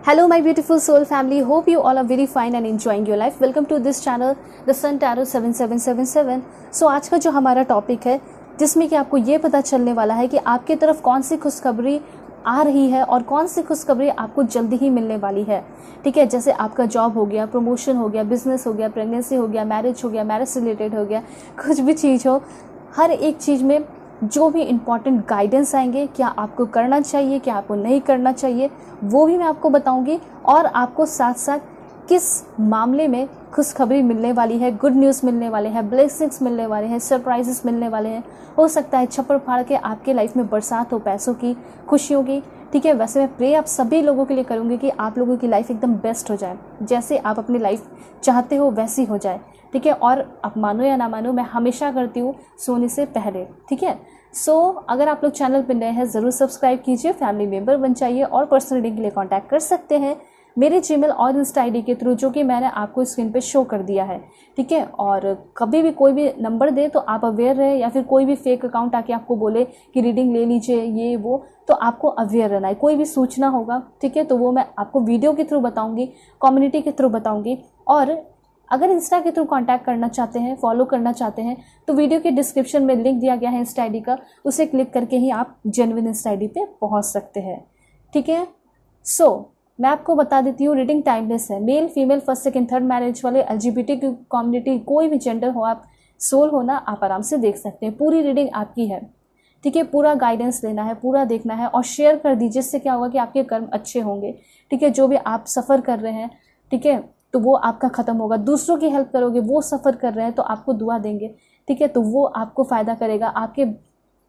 Hello my beautiful soul family, hope you all are very fine and enjoying your life. Welcome to this channel The Sun Tarot 7777. So आज का जो हमारा topic है जिसमें कि आपको ये पता चलने वाला है कि आपकी तरफ कौन सी खुशखबरी आ रही है और कौन सी खुशखबरी आपको जल्दी ही मिलने वाली है। ठीक है, जैसे आपका जॉब हो गया, प्रमोशन हो गया, बिजनेस हो गया, प्रेगनेंसी हो गया, मैरिज से रिलेटेड हो गया, कुछ भी चीज़ हो, हर एक चीज़ में जो भी इम्पॉर्टेंट गाइडेंस आएंगे, क्या आपको करना चाहिए, क्या आपको नहीं करना चाहिए, वो भी मैं आपको बताऊंगी। और आपको साथ साथ किस मामले में खुशखबरी मिलने वाली है, गुड न्यूज़ मिलने वाले हैं, ब्लेसिंग्स मिलने वाले हैं, सरप्राइजेस मिलने वाले हैं। हो सकता है छप्पर फाड़ के आपके लाइफ में बरसात हो पैसों की, खुशियों की। ठीक है, वैसे मैं प्रे आप सभी लोगों के लिए करूँगी कि आप लोगों की लाइफ एकदम बेस्ट हो जाए, जैसे आप अपनी लाइफ चाहते हो वैसी हो जाए। ठीक है, और आप मानो या ना मानो, मैं हमेशा करती हूँ सोने से पहले। ठीक है, अगर आप लोग चैनल पर नए हैं ज़रूर सब्सक्राइब कीजिए, फैमिली मेम्बर बन जाइए और पर्सनल रीडिंग के लिए कांटेक्ट कर सकते हैं मेरे जीमेल और इंस्टा आईडी के थ्रू, जो कि मैंने आपको स्क्रीन पे शो कर दिया है। ठीक है, और कभी भी कोई भी नंबर दे तो आप अवेयर रहे, या फिर कोई भी फेक अकाउंट आके आपको बोले कि रीडिंग ले लीजिए ये वो, तो आपको अवेयर रहना है। कोई भी सूचना होगा, ठीक है, तो वो मैं आपको वीडियो के थ्रू बताऊँगी, कम्युनिटी के थ्रू बताऊँगी। और अगर इंस्टा के थ्रू कांटेक्ट करना चाहते हैं, फॉलो करना चाहते हैं, तो वीडियो के डिस्क्रिप्शन में लिंक दिया गया है इंस्टा आईडी का, उसे क्लिक करके ही आप जेन्युइन इंस्टा आईडी पे पहुंच सकते हैं। ठीक है, मैं आपको बता देती हूँ, रीडिंग टाइमलेस है। Male female, first second third marriage वाले, एलजीबीटी की कम्युनिटी, कोई भी जेंडर हो, आप सोल हो ना, आप आराम से देख सकते हैं। पूरी रीडिंग आपकी है। ठीक है, पूरा गाइडेंस लेना है, पूरा देखना है और शेयर कर दीजिए। इससे क्या होगा कि आपके कर्म अच्छे होंगे। ठीक है, जो भी आप सफ़र कर रहे हैं, ठीक है, तो वो आपका ख़त्म होगा। दूसरों की हेल्प करोगे, वो सफ़र कर रहे हैं तो आपको दुआ देंगे। ठीक है, तो वो आपको फ़ायदा करेगा, आपके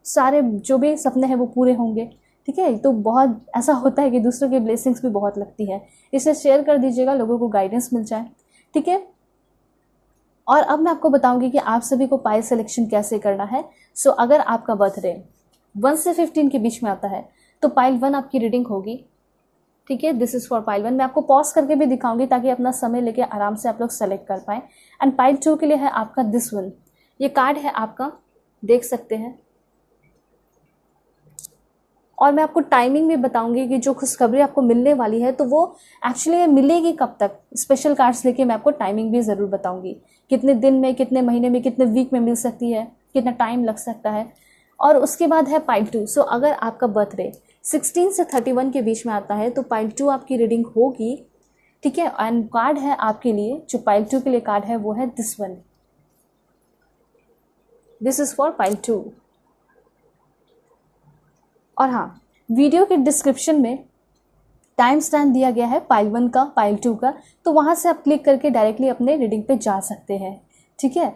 सारे जो भी सपने हैं वो पूरे होंगे। ठीक है, तो बहुत ऐसा होता है कि दूसरों की ब्लेसिंग्स भी बहुत लगती है, इसे शेयर कर दीजिएगा, लोगों को गाइडेंस मिल जाए। ठीक है, और अब मैं आपको बताऊंगी कि आप सभी को पाइल सिलेक्शन कैसे करना है। अगर आपका बर्थडे 1 से 15 के बीच में आता है तो पाइल 1 आपकी रीडिंग होगी। ठीक है, दिस इज़ फॉर पाइल 1। मैं आपको पॉज करके भी दिखाऊंगी ताकि अपना समय लेके आराम से आप लोग सेलेक्ट कर पाएँ। एंड पाइल 2 के लिए है आपका दिस वन, ये कार्ड है आपका, देख सकते हैं। और मैं आपको टाइमिंग भी बताऊंगी कि जो खुशखबरी आपको मिलने वाली है तो वो एक्चुअली मिलेगी कब तक। स्पेशल कार्ड्स लेके मैं आपको टाइमिंग भी ज़रूर बताऊंगी, कितने दिन में, कितने महीने में, कितने वीक में मिल सकती है, कितना टाइम लग सकता है। और उसके बाद है पाइल 2। अगर आपका बर्थडे 16 से 31 के बीच में आता है तो पाइल 2 आपकी रीडिंग होगी। ठीक है, एंड कार्ड है आपके लिए, जो पाइल 2 के लिए कार्ड है वो है this one, this is for pile 2। और हाँ, वीडियो के डिस्क्रिप्शन में टाइम स्टैम्प दिया गया है पाइल 1 का, पाइल 2 का, तो वहाँ से आप क्लिक करके डायरेक्टली अपने रीडिंग पे जा सकते हैं। ठीक है,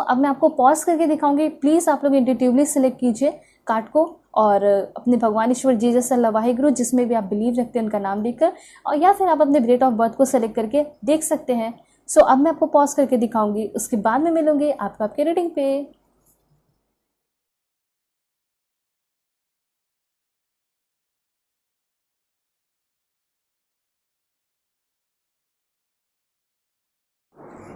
अब मैं आपको पॉज करके दिखाऊंगी। प्लीज़ आप लोग इंट्यूटिवली सिलेक्ट कीजिए कार्ड को और अपने भगवान ईश्वर जीसस अल्लाह वाहिगुरु, जिसमें भी आप बिलीव रखते हैं उनका नाम लिखकर, और या फिर आप अपने डेट ऑफ बर्थ को सेलेक्ट करके देख सकते हैं। अब मैं आपको पॉज करके दिखाऊंगी, उसके बाद में मिलूंगी आपको आपके रीडिंग पे।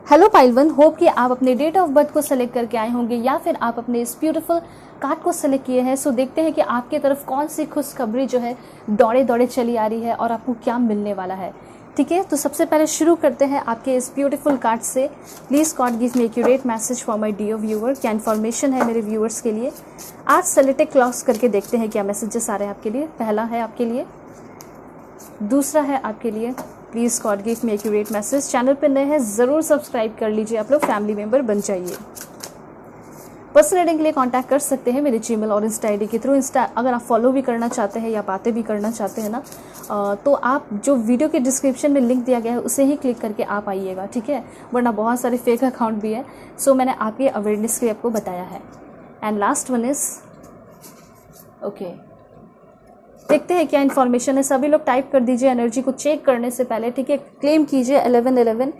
हेलो पाइल 1, होप कि आप अपने डेट ऑफ बर्थ को सेलेक्ट करके आए होंगे या फिर आप अपने इस ब्यूटीफुल कार्ड को सेलेक्ट किए हैं। देखते हैं कि आपके तरफ कौन सी खुशखबरी जो है दौड़े दौड़े चली आ रही है और आपको क्या मिलने वाला है। ठीक है, तो सबसे पहले शुरू करते हैं आपके इस ब्यूटीफुल कार्ड से। Please God give me accurate message for my dear viewer. क्या इन्फॉर्मेशन है मेरे व्यूअर्स के लिए। आज सेलेक्ट क्लॉक्स करके देखते हैं क्या मैसेजेस आ रहे हैं आपके लिए। पहला है आपके लिए, दूसरा है आपके लिए। Please God give me accurate message. Channel पर नए हैं ज़रूर सब्सक्राइब कर लीजिए, आप लोग फैमिली मेम्बर बन जाइए। पर्सनल रीडिंग के लिए कांटेक्ट कर सकते हैं मेरे जीमेल और इंस्टा आईडी के थ्रू। इंस्टा अगर आप फॉलो भी करना चाहते हैं या बातें भी करना चाहते हैं ना, तो आप जो वीडियो के डिस्क्रिप्शन में लिंक दिया गया है उसे ही क्लिक करके आप आइएगा। ठीक है, वरना बहुत सारे फेक अकाउंट भी है। मैंने आपके अवेयरनेस के लिए आपको बताया है। And last one is okay, देखते हैं क्या इन्फॉर्मेशन है। सभी लोग टाइप कर दीजिए एनर्जी को चेक करने से पहले। ठीक है, क्लेम कीजिए 1111।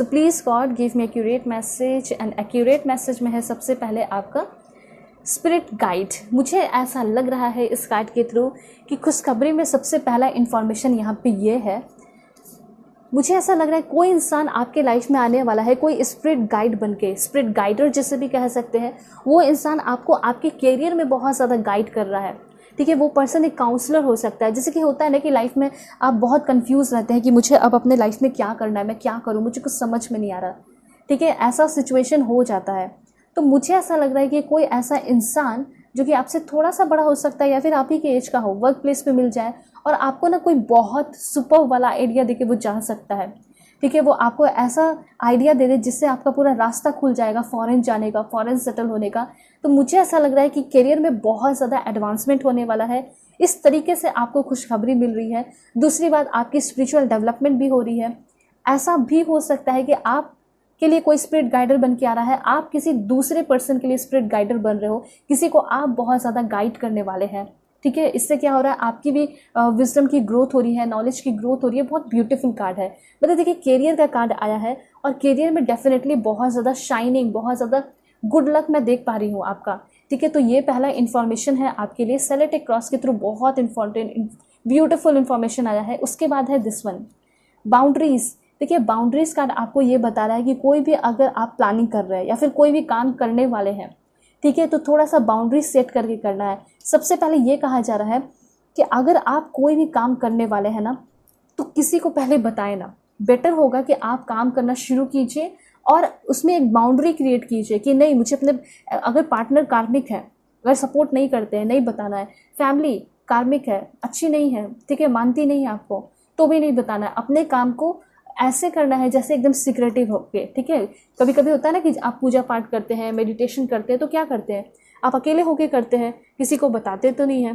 Please God give me accurate message. And accurate message में है सबसे पहले आपका स्पिरिट गाइड। मुझे ऐसा लग रहा है इस कार्ड के थ्रू कि खुशखबरी में सबसे पहला इन्फॉर्मेशन यहाँ पे ये है। मुझे ऐसा लग रहा है कोई इंसान आपके लाइफ में आने वाला है, कोई स्पिरिट गाइड बनके, स्पिरिट गाइडर जिसे भी कह सकते हैं। वो इंसान आपको आपके कैरियर में बहुत ज़्यादा गाइड कर रहा है। ठीक है। वो पर्सन एक काउंसलर हो सकता है। जैसे कि होता है ना कि लाइफ में आप बहुत कंफ्यूज रहते हैं कि मुझे अब अपने लाइफ में क्या करना है, मैं क्या करूँ, मुझे कुछ समझ में नहीं आ रहा, ठीक है, ऐसा सिचुएशन हो जाता है। तो मुझे ऐसा लग रहा है कि कोई ऐसा इंसान जो कि आपसे थोड़ा सा बड़ा हो सकता है या फिर आप ही के एज का हो, वर्क प्लेस पे मिल जाए और आपको ना कोई बहुत सुपर वाला आइडिया देके वो जा सकता है, ठीक है। वो आपको ऐसा आइडिया दे दे जिससे आपका पूरा रास्ता खुल जाएगा फॉरेन जाने का, फॉरेन सेटल होने का। तो मुझे ऐसा लग रहा है कि करियर में बहुत ज़्यादा एडवांसमेंट होने वाला है। इस तरीके से आपको खुशखबरी मिल रही है। दूसरी बात, आपकी स्पिरिचुअल डेवलपमेंट भी हो रही है। ऐसा भी हो सकता है कि आप के लिए कोई स्पिरिट गाइडर बन के आ रहा है, आप किसी दूसरे पर्सन के लिए स्पिरिट गाइडर बन रहे हो, किसी को आप बहुत ज़्यादा गाइड करने वाले हैं, ठीक है। इससे क्या हो रहा है, आपकी भी विजडम की ग्रोथ हो रही है, नॉलेज की ग्रोथ हो रही है। बहुत ब्यूटीफुल कार्ड है। मतलब देखिए, कैरियर का कार्ड आया है और कैरियर में डेफिनेटली बहुत ज़्यादा शाइनिंग, बहुत ज़्यादा गुड लक मैं देख पा रही हूँ आपका, ठीक है। तो ये पहला इन्फॉर्मेशन है आपके लिए, सेलेक्ट ए क्रॉस के थ्रू बहुत इंपॉर्टेंट ब्यूटीफुल इन्फॉर्मेशन आया है। उसके बाद है दिस वन, बाउंड्रीज। देखिए, बाउंड्रीज कार्ड आपको ये बता रहा है कि कोई भी अगर आप प्लानिंग कर रहे हैं या फिर कोई भी काम करने वाले हैं, ठीक है, तो थोड़ा सा बाउंड्री सेट करके करना है। सबसे पहले ये कहा जा रहा है कि अगर आप कोई भी काम करने वाले हैं ना, तो किसी को पहले बताएं ना। बेटर होगा कि आप काम करना शुरू कीजिए और उसमें एक बाउंड्री क्रिएट कीजिए कि नहीं, मुझे अपने, अगर पार्टनर कार्मिक है, अगर सपोर्ट नहीं करते हैं, नहीं बताना है। फैमिली कार्मिक है, अच्छी नहीं है, ठीक है, मानती नहीं है आपको, तो भी नहीं बताना है। अपने काम को ऐसे करना है जैसे एकदम सीक्रेटिव होके, ठीक है। कभी कभी होता है ना कि आप पूजा पाठ करते हैं, मेडिटेशन करते हैं, तो क्या करते हैं, आप अकेले होके करते हैं, किसी को बताते तो नहीं है।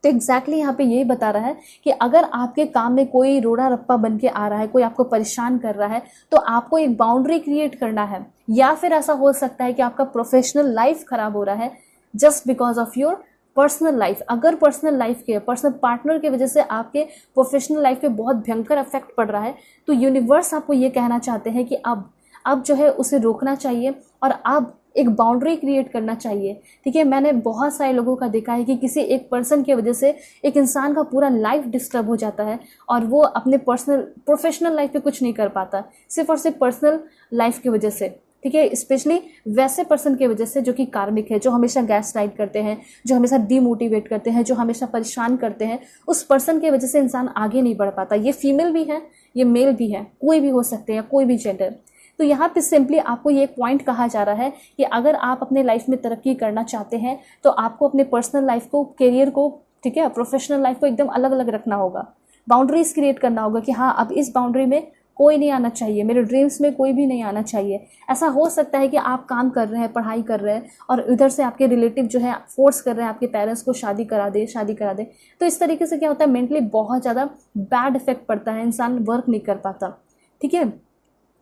तो एग्जैक्टली यहाँ पे यही बता रहा है कि अगर आपके काम में कोई रोड़ा रप्पा बन के आ रहा है, कोई आपको परेशान कर रहा है, तो आपको एक बाउंड्री क्रिएट करना है। या फिर ऐसा हो सकता है कि आपका प्रोफेशनल लाइफ खराब हो रहा है just because of your personal life. अगर पर्सनल लाइफ के, पर्सनल पार्टनर की वजह से आपके प्रोफेशनल लाइफ पे बहुत भयंकर इफेक्ट पड़ रहा है, तो यूनिवर्स आपको ये कहना चाहते हैं कि अब जो है उसे रोकना चाहिए और अब एक बाउंड्री क्रिएट करना चाहिए, ठीक है। मैंने बहुत सारे लोगों का देखा है कि किसी एक पर्सन की वजह से एक इंसान का पूरा लाइफ डिस्टर्ब हो जाता है और वो अपने प्रोफेशनल लाइफ पे कुछ नहीं कर पाता, सिर्फ और सिर्फ पर्सनल लाइफ की वजह से, ठीक है। स्पेशली वैसे पर्सन की वजह से जो कि कार्मिक है, जो हमेशा गैस लाइट करते हैं, जो हमेशा डीमोटिवेट करते हैं, जो हमेशा परेशान करते हैं, उस पर्सन की वजह से इंसान आगे नहीं बढ़ पाता। ये फीमेल भी है, ये मेल भी है, कोई भी हो सकते हैं, कोई भी जेंडर। तो यहाँ पे सिंपली आपको ये एक पॉइंट कहा जा रहा है कि अगर आप अपने लाइफ में तरक्की करना चाहते हैं तो आपको अपने पर्सनल लाइफ को, करियर को, ठीक है, प्रोफेशनल लाइफ को एकदम अलग अलग रखना होगा। बाउंड्रीज क्रिएट करना होगा कि हाँ, अब इस बाउंड्री में कोई नहीं आना चाहिए, मेरे ड्रीम्स में कोई भी नहीं आना चाहिए। ऐसा हो सकता है कि आप काम कर रहे हैं, पढ़ाई कर रहे हैं और इधर से आपके रिलेटिव जो है फोर्स कर रहे हैं आपके पेरेंट्स को शादी करा दे, शादी करा दे। तो इस तरीके से क्या होता है, मेंटली बहुत ज़्यादा बैड इफेक्ट पड़ता है, इंसान वर्क नहीं कर पाता, ठीक है।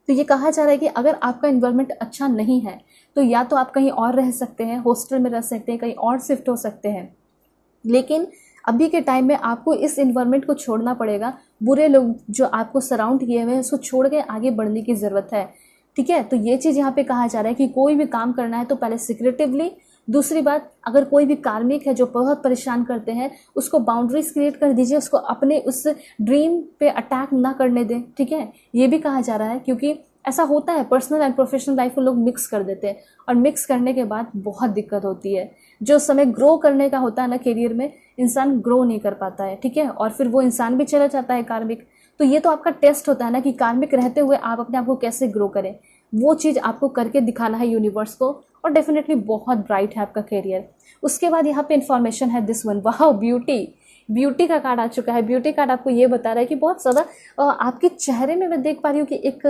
तो ये कहा जा रहा है कि अगर आपका इन्वायरमेंट अच्छा नहीं है तो या तो आप कहीं और रह सकते हैं, हॉस्टल में रह सकते हैं, कहीं और शिफ्ट हो सकते हैं, लेकिन अभी के टाइम में आपको इस इन्वायरमेंट को छोड़ना पड़ेगा। बुरे लोग जो आपको सराउंड किए हुए हैं उसको छोड़ के आगे बढ़ने की ज़रूरत है, ठीक है। तो ये चीज़ यहाँ पे कहा जा रहा है कि कोई भी काम करना है तो पहले सिक्रेटिवली। दूसरी बात, अगर कोई भी कार्मिक है जो बहुत परेशान करते हैं, उसको बाउंड्रीज क्रिएट कर दीजिए, उसको अपने उस ड्रीम पे अटैक ना करने दें, ठीक है। ये भी कहा जा रहा है क्योंकि ऐसा होता है, पर्सनल एंड प्रोफेशनल लाइफ को लोग मिक्स कर देते हैं और मिक्स करने के बाद बहुत दिक्कत होती है। जो समय ग्रो करने का होता है ना करियर में, इंसान ग्रो नहीं कर पाता है, ठीक है, और फिर वो इंसान भी चला जाता है कार्मिक। तो ये तो आपका टेस्ट होता है ना कि कार्मिक रहते हुए आप अपने आप को कैसे ग्रो करें, वो चीज़ आपको करके दिखाना है यूनिवर्स को, और डेफिनेटली बहुत ब्राइट है आपका करियर। उसके बाद यहाँ पे इंफॉर्मेशन है दिस वन, वाह, ब्यूटी का कार्ड आ चुका है। ब्यूटी कार्ड आपको ये बता रहा है कि बहुत ज़्यादा आपके चेहरे में मैं देख पा रही हूँ कि एक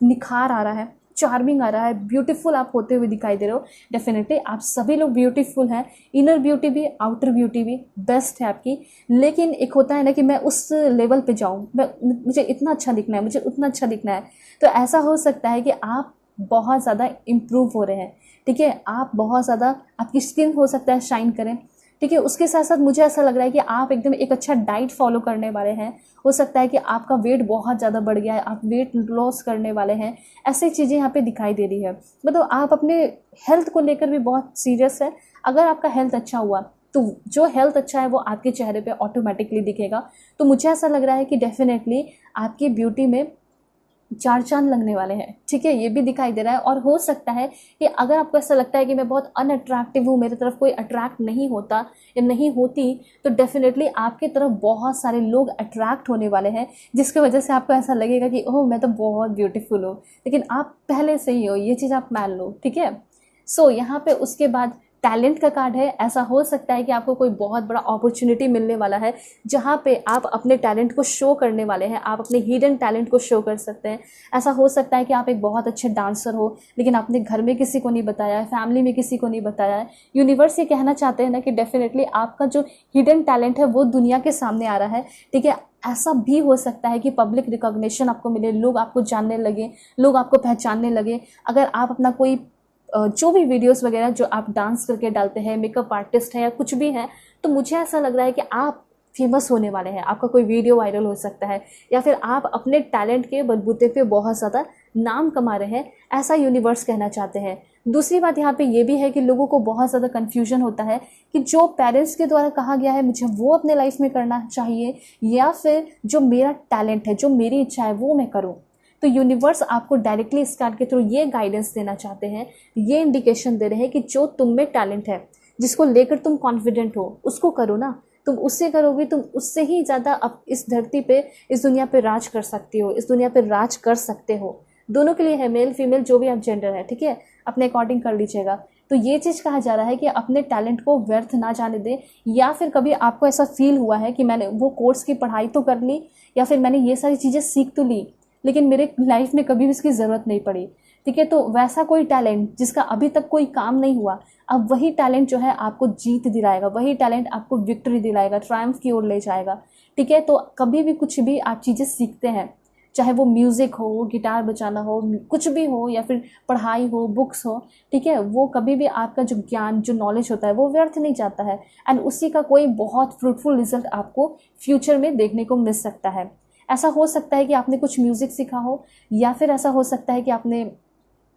निखार आ रहा है, चार्मिंग आ रहा है, ब्यूटीफुल आप होते हुए दिखाई दे रहे हो। डेफिनेटली आप सभी लोग ब्यूटीफुल हैं, इनर ब्यूटी भी, आउटर ब्यूटी भी बेस्ट है आपकी। लेकिन एक होता है ना कि मैं उस लेवल पे जाऊँ, मुझे इतना अच्छा दिखना है, मुझे उतना अच्छा दिखना है। तो ऐसा हो सकता है कि आप बहुत ज़्यादा इम्प्रूव हो रहे हैं, ठीक है। आप बहुत ज़्यादा, आपकी स्किन हो सकता है शाइन करें, ठीक है। उसके साथ साथ मुझे ऐसा लग रहा है कि आप एकदम एक अच्छा डाइट फॉलो करने वाले हैं। हो सकता है कि आपका वेट बहुत ज़्यादा बढ़ गया है, आप वेट लॉस करने वाले हैं, ऐसी चीज़ें यहाँ पे दिखाई दे रही है। मतलब आप अपने हेल्थ को लेकर भी बहुत सीरियस है। अगर आपका हेल्थ अच्छा हुआ तो जो हेल्थ अच्छा है वो आपके चेहरे पे ऑटोमेटिकली दिखेगा। तो मुझे ऐसा लग रहा है कि डेफिनेटली आपकी ब्यूटी में चार चांद लगने वाले हैं, ठीक है, ये भी दिखाई दे रहा है। और हो सकता है कि अगर आपको ऐसा लगता है कि मैं बहुत अनअट्रैक्टिव हूँ, मेरी तरफ कोई अट्रैक्ट नहीं होता या नहीं होती, तो डेफिनेटली आपके तरफ बहुत सारे लोग अट्रैक्ट होने वाले हैं, जिसकी वजह से आपको ऐसा लगेगा कि ओह मैं तो बहुत ब्यूटीफुल हूँ, लेकिन आप पहले से ही हो, ये चीज़ आप मान लो, ठीक है। सो यहाँ पे उसके बाद टैलेंट का कार्ड है। ऐसा हो सकता है कि आपको कोई बहुत बड़ा अपॉर्चुनिटी मिलने वाला है जहाँ पे आप अपने टैलेंट को शो करने वाले हैं, आप अपने हिडन टैलेंट को शो कर सकते हैं। ऐसा हो सकता है कि आप एक बहुत अच्छे डांसर हो, लेकिन आपने घर में किसी को नहीं बताया है, फैमिली में किसी को नहीं बताया है। यूनिवर्स ये कहना चाहते हैं ना कि डेफिनेटली आपका जो हिडन टैलेंट है वो दुनिया के सामने आ रहा है, ठीक है। ऐसा भी हो सकता है कि पब्लिक रिकॉग्निशन आपको मिले, लोग आपको जानने लगे, लोग आपको पहचानने लगे। अगर आप अपना कोई जो भी वीडियोस वगैरह जो आप डांस करके डालते हैं, मेकअप आर्टिस्ट है या कुछ भी है, तो मुझे ऐसा लग रहा है कि आप फेमस होने वाले हैं, आपका कोई वीडियो वायरल हो सकता है, या फिर आप अपने टैलेंट के बलबूते पे बहुत ज़्यादा नाम कमा रहे हैं, ऐसा यूनिवर्स कहना चाहते हैं। दूसरी बात यहाँ पे ये भी है कि लोगों को बहुत ज़्यादा कन्फ्यूजन होता है कि जो पेरेंट्स के द्वारा कहा गया है मुझे वो अपने लाइफ में करना चाहिए, या फिर जो मेरा टैलेंट है, जो मेरी इच्छा है वो मैं करूँ। तो यूनिवर्स आपको डायरेक्टली इस कार्ड के थ्रू ये गाइडेंस देना चाहते हैं, ये इंडिकेशन दे रहे हैं कि जो तुम में टैलेंट है, जिसको लेकर तुम कॉन्फिडेंट हो, उसको करो ना। तुम उससे करोगे, तुम उससे ही ज़्यादा अब इस धरती पे, इस दुनिया पे राज कर सकती हो, इस दुनिया पे राज कर सकते हो। दोनों के लिए है, मेल फीमेल जो भी आप जेंडर है, ठीक है, अपने अकॉर्डिंग कर लीजिएगा। तो ये चीज़ कहा जा रहा है कि अपने टैलेंट को व्यर्थ ना जाने दें, या फिर कभी आपको ऐसा फील हुआ है कि मैंने वो कोर्स की पढ़ाई तो कर ली, या फिर मैंने ये सारी चीज़ें सीख तो ली, लेकिन मेरे लाइफ में कभी भी इसकी ज़रूरत नहीं पड़ी, ठीक है। तो वैसा कोई टैलेंट जिसका अभी तक कोई काम नहीं हुआ, अब वही टैलेंट जो है आपको जीत दिलाएगा, वही टैलेंट आपको विक्ट्री दिलाएगा, ट्रायम्फ की ओर ले जाएगा, ठीक है। तो कभी भी कुछ भी आप चीज़ें सीखते हैं, चाहे वो म्यूज़िक हो, गिटार बजाना हो, कुछ भी हो, या फिर पढ़ाई हो, बुक्स हो, ठीक है, वो कभी भी आपका जो ज्ञान, जो नॉलेज होता है वो व्यर्थ नहीं जाता है, एंड उसी का कोई बहुत फ्रूटफुल रिजल्ट आपको फ्यूचर में देखने को मिल सकता है। ऐसा हो सकता है कि आपने कुछ म्यूज़िक सीखा हो, या फिर ऐसा हो सकता है कि आपने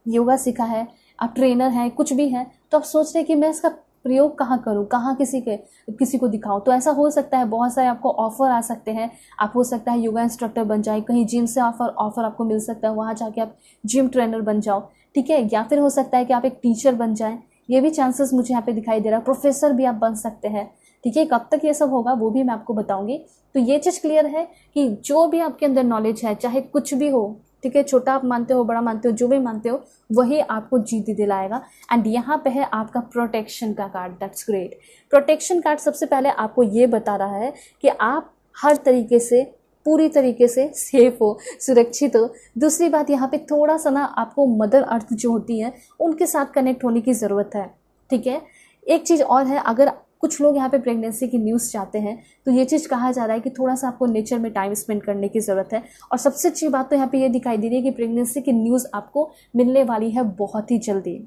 योगा सीखा है, आप ट्रेनर हैं, कुछ भी हैं, तो आप सोच रहे हैं कि मैं इसका प्रयोग कहाँ करूँ, कहाँ किसी को दिखाऊं। तो ऐसा हो सकता है, बहुत सारे आपको ऑफ़र आ सकते हैं। आप हो सकता है योगा इंस्ट्रक्टर बन जाए, कहीं जिम से ऑफ़र आपको मिल सकता है, वहाँ जाके आप जिम ट्रेनर बन जाओ, ठीक है। या फिर हो सकता है कि आप एक टीचर बन जाएँ, ये भी चांसेस मुझे यहाँ पे दिखाई दे रहा है। प्रोफेसर भी आप बन सकते हैं, ठीक है। कब तक ये सब होगा वो भी मैं आपको बताऊंगी। तो ये चीज़ क्लियर है कि जो भी आपके अंदर नॉलेज है, चाहे कुछ भी हो, ठीक है, छोटा आप मानते हो, बड़ा मानते हो, जो भी मानते हो, वही आपको जीत दिलाएगा। एंड यहाँ पे है आपका प्रोटेक्शन का card. That's great. Protection card सबसे पहले आपको ये बता रहा है कि आप हर तरीके से, पूरी तरीके से सेफ हो, सुरक्षित हो। दूसरी बात, यहाँ पे थोड़ा सा ना आपको मदर अर्थ जो होती है उनके साथ कनेक्ट होने की ज़रूरत है, ठीक है। एक चीज़ और है, अगर कुछ लोग यहाँ पे प्रेगनेंसी की न्यूज़ चाहते हैं, तो ये चीज़ कहा जा रहा है कि थोड़ा सा आपको नेचर में टाइम स्पेंड करने की ज़रूरत है। और सबसे अच्छी बात तो यहाँ पे ये दिखाई दे रही है कि प्रेगनेंसी की न्यूज़ आपको मिलने वाली है बहुत ही जल्दी,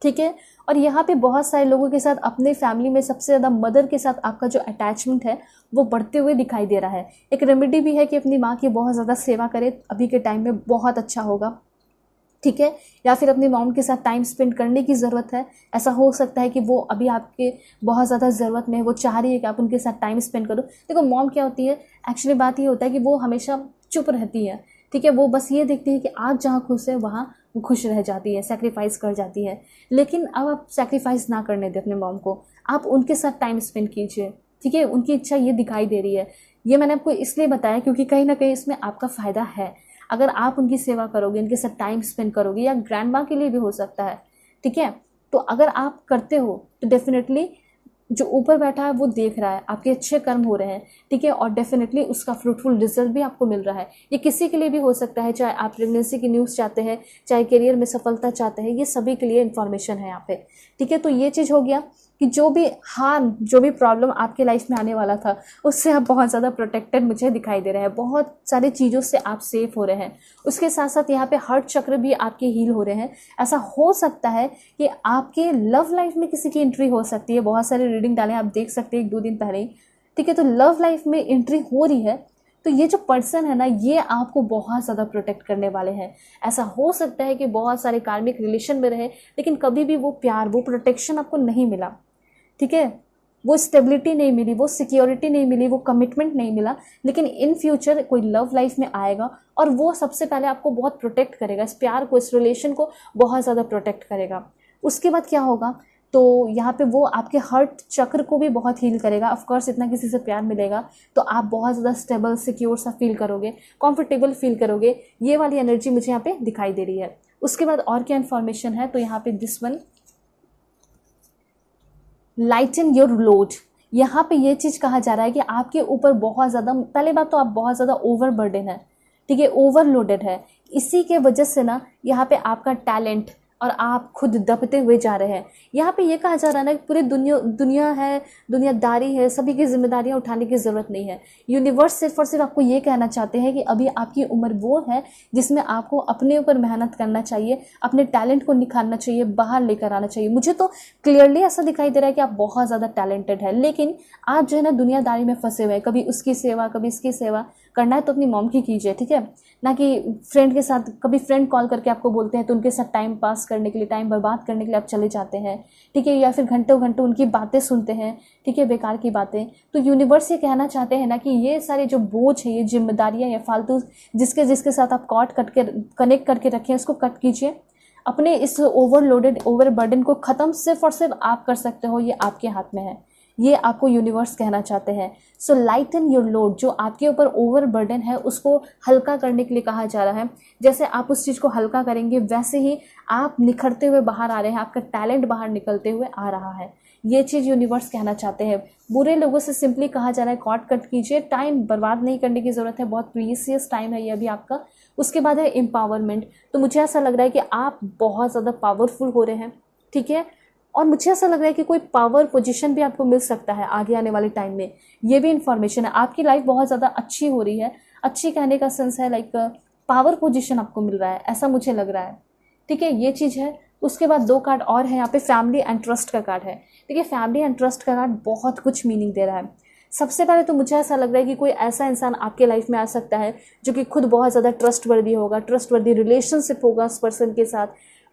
ठीक है। और यहाँ पे बहुत सारे लोगों के साथ, अपने फैमिली में सबसे ज़्यादा मदर के साथ आपका जो अटैचमेंट है वो बढ़ते हुए दिखाई दे रहा है। एक रेमेडी भी है कि अपनी माँ की बहुत ज़्यादा सेवा करें, अभी के टाइम में बहुत अच्छा होगा, ठीक है। या फिर अपनी मॉम के साथ टाइम स्पेंड करने की ज़रूरत है। ऐसा हो सकता है कि वो अभी आपके बहुत ज़्यादा ज़रूरत में है, वो चाह रही है कि आप उनके साथ टाइम स्पेंड करो। देखो मॉम क्या होती है, एक्चुअली बात ये होता है कि वो हमेशा चुप रहती है, ठीक है। वो बस ये देखती है कि आप जहाँ खुश है वहाँ वो खुश रह जाती है, सेक्रीफाइस कर जाती है। लेकिन अब आप सेक्रीफाइस ना करने दें अपने मॉम को, आप उनके साथ टाइम स्पेंड कीजिए, ठीक है। उनकी इच्छा ये दिखाई दे रही है। ये मैंने आपको इसलिए बताया क्योंकि कहीं ना कहीं इसमें आपका फ़ायदा है। अगर आप उनकी सेवा करोगे, उनके साथ टाइम स्पेंड करोगे, या ग्रैंड माँ के लिए भी हो सकता है, ठीक है। तो अगर आप करते हो तो डेफिनेटली जो ऊपर बैठा है वो देख रहा है, आपके अच्छे कर्म हो रहे हैं, ठीक है। और डेफिनेटली उसका फ्रूटफुल रिजल्ट भी आपको मिल रहा है। ये किसी के लिए भी हो सकता है, चाहे आप प्रेगनेंसी की न्यूज़ चाहते हैं, चाहे करियर में सफलता चाहते हैं, ये सभी के लिए इन्फॉर्मेशन है यहाँ पे, ठीक है। तो ये चीज़ हो गया कि जो भी हार्म, जो भी प्रॉब्लम आपके लाइफ में आने वाला था, उससे आप बहुत ज़्यादा प्रोटेक्टेड मुझे दिखाई दे रहे हैं। बहुत सारी चीज़ों से आप सेफ हो रहे हैं। उसके साथ साथ यहाँ पे हार्ट चक्र भी आपके हील हो रहे हैं। ऐसा हो सकता है कि आपके लव लाइफ में किसी की एंट्री हो सकती है। बहुत सारे रीडिंग डाले आप देख सकते हैं 1-2 दिन पहले ही, ठीक है। तो लव लाइफ में एंट्री हो रही है, तो ये जो पर्सन है ना, ये आपको बहुत ज़्यादा प्रोटेक्ट करने वाले हैं। ऐसा हो सकता है कि बहुत सारे कार्मिक रिलेशन में रहे, लेकिन कभी भी वो प्यार, वो प्रोटेक्शन आपको नहीं मिला, ठीक है। वो स्टेबिलिटी नहीं मिली, वो सिक्योरिटी नहीं मिली, वो कमिटमेंट नहीं मिला, लेकिन इन फ्यूचर कोई लव लाइफ में आएगा और वो सबसे पहले आपको बहुत प्रोटेक्ट करेगा, इस प्यार को, इस रिलेशन को बहुत ज़्यादा प्रोटेक्ट करेगा। उसके बाद क्या होगा, तो यहाँ पे वो आपके हर्ट चक्र को भी बहुत हील करेगा। ऑफकोर्स इतना किसी से प्यार मिलेगा तो आप बहुत ज़्यादा स्टेबल, सिक्योर सा फील करोगे, कंफर्टेबल फील करोगे। ये वाली एनर्जी मुझे यहाँ पे दिखाई दे रही है। उसके बाद और क्या इन्फॉर्मेशन है, तो यहाँ पे this one, lighten your load. यहाँ पे ये चीज़ कहा जा रहा है कि आपके ऊपर बहुत ज़्यादा, पहले बात तो आप बहुत ज़्यादा ओवरबर्डन है, ठीक है, ओवरलोडेड है। इसी के वजह से ना यहाँ पे आपका टैलेंट और आप खुद दबते हुए जा रहे हैं। यहाँ पे ये कहा जा रहा है ना कि पूरी दुनिया है, दुनियादारी है, सभी की जिम्मेदारियाँ उठाने की ज़रूरत नहीं है। यूनिवर्स सिर्फ और सिर्फ आपको ये कहना चाहते हैं कि अभी आपकी उम्र वो है जिसमें आपको अपने ऊपर मेहनत करना चाहिए, अपने टैलेंट को निखारना चाहिए, बाहर लेकर आना चाहिए। मुझे तो क्लियरली ऐसा दिखाई दे रहा है कि आप बहुत ज़्यादा टैलेंटेड है, लेकिन आप जो है ना दुनियादारी में फंसे हुए हैं। कभी उसकी सेवा, कभी इसकी सेवा। करना है तो अपनी मॉम की कीजिए, ठीक है, ना कि फ्रेंड के साथ। कभी फ्रेंड कॉल करके आपको बोलते हैं तो उनके साथ टाइम पास करने के लिए, टाइम बर्बाद करने के लिए आप चले जाते हैं, ठीक है, या फिर घंटों घंटों उनकी बातें सुनते हैं, ठीक है, बेकार की बातें। तो यूनिवर्स ये कहना चाहते हैं ना कि ये सारे जो बोझ है, ये जिम्मेदारियां या फालतू जिसके साथ आप कनेक्ट करके रखें, उसको कट कीजिए। अपने इस ओवरलोडेड, ओवरबर्डन को ख़त्म सिर्फ और सिर्फ आप कर सकते हो, ये आपके हाथ में है। ये आपको यूनिवर्स कहना चाहते हैं। सो लाइटन योर लोड, जो आपके ऊपर ओवर बर्डन है उसको हल्का करने के लिए कहा जा रहा है। जैसे आप उस चीज़ को हल्का करेंगे वैसे ही आप निखरते हुए बाहर आ रहे हैं, आपका टैलेंट बाहर निकलते हुए आ रहा है। ये चीज़ यूनिवर्स कहना चाहते हैं। बुरे लोगों से सिंपली कहा जा रहा है कॉट कट कीजिए, टाइम बर्बाद नहीं करने की ज़रूरत है, बहुत प्रीसियस टाइम है ये अभी आपका। उसके बाद है एम्पावरमेंट। तो मुझे ऐसा लग रहा है कि आप बहुत ज़्यादा पावरफुल हो रहे हैं, ठीक है, और मुझे ऐसा लग रहा है कि कोई पावर पोजीशन भी आपको मिल सकता है आगे आने वाले टाइम में। ये भी इन्फॉर्मेशन है। आपकी लाइफ बहुत ज़्यादा अच्छी हो रही है। अच्छी कहने का सेंस है लाइक पावर पोजीशन आपको मिल रहा है, ऐसा मुझे लग रहा है, ठीक है, ये चीज़ है। उसके बाद 2 कार्ड और है यहाँ पे, फैमिली एंड ट्रस्ट का कार्ड है, ठीक है। फैमिली एंड ट्रस्ट का कार्ड बहुत कुछ मीनिंग दे रहा है। सबसे पहले तो मुझे ऐसा लग रहा है कि कोई ऐसा इंसान आपके लाइफ में आ सकता है जो कि खुद बहुत ज़्यादा ट्रस्टवर्दी होगा, ट्रस्टवर्दी रिलेशनशिप होगा उस पर्सन के साथ।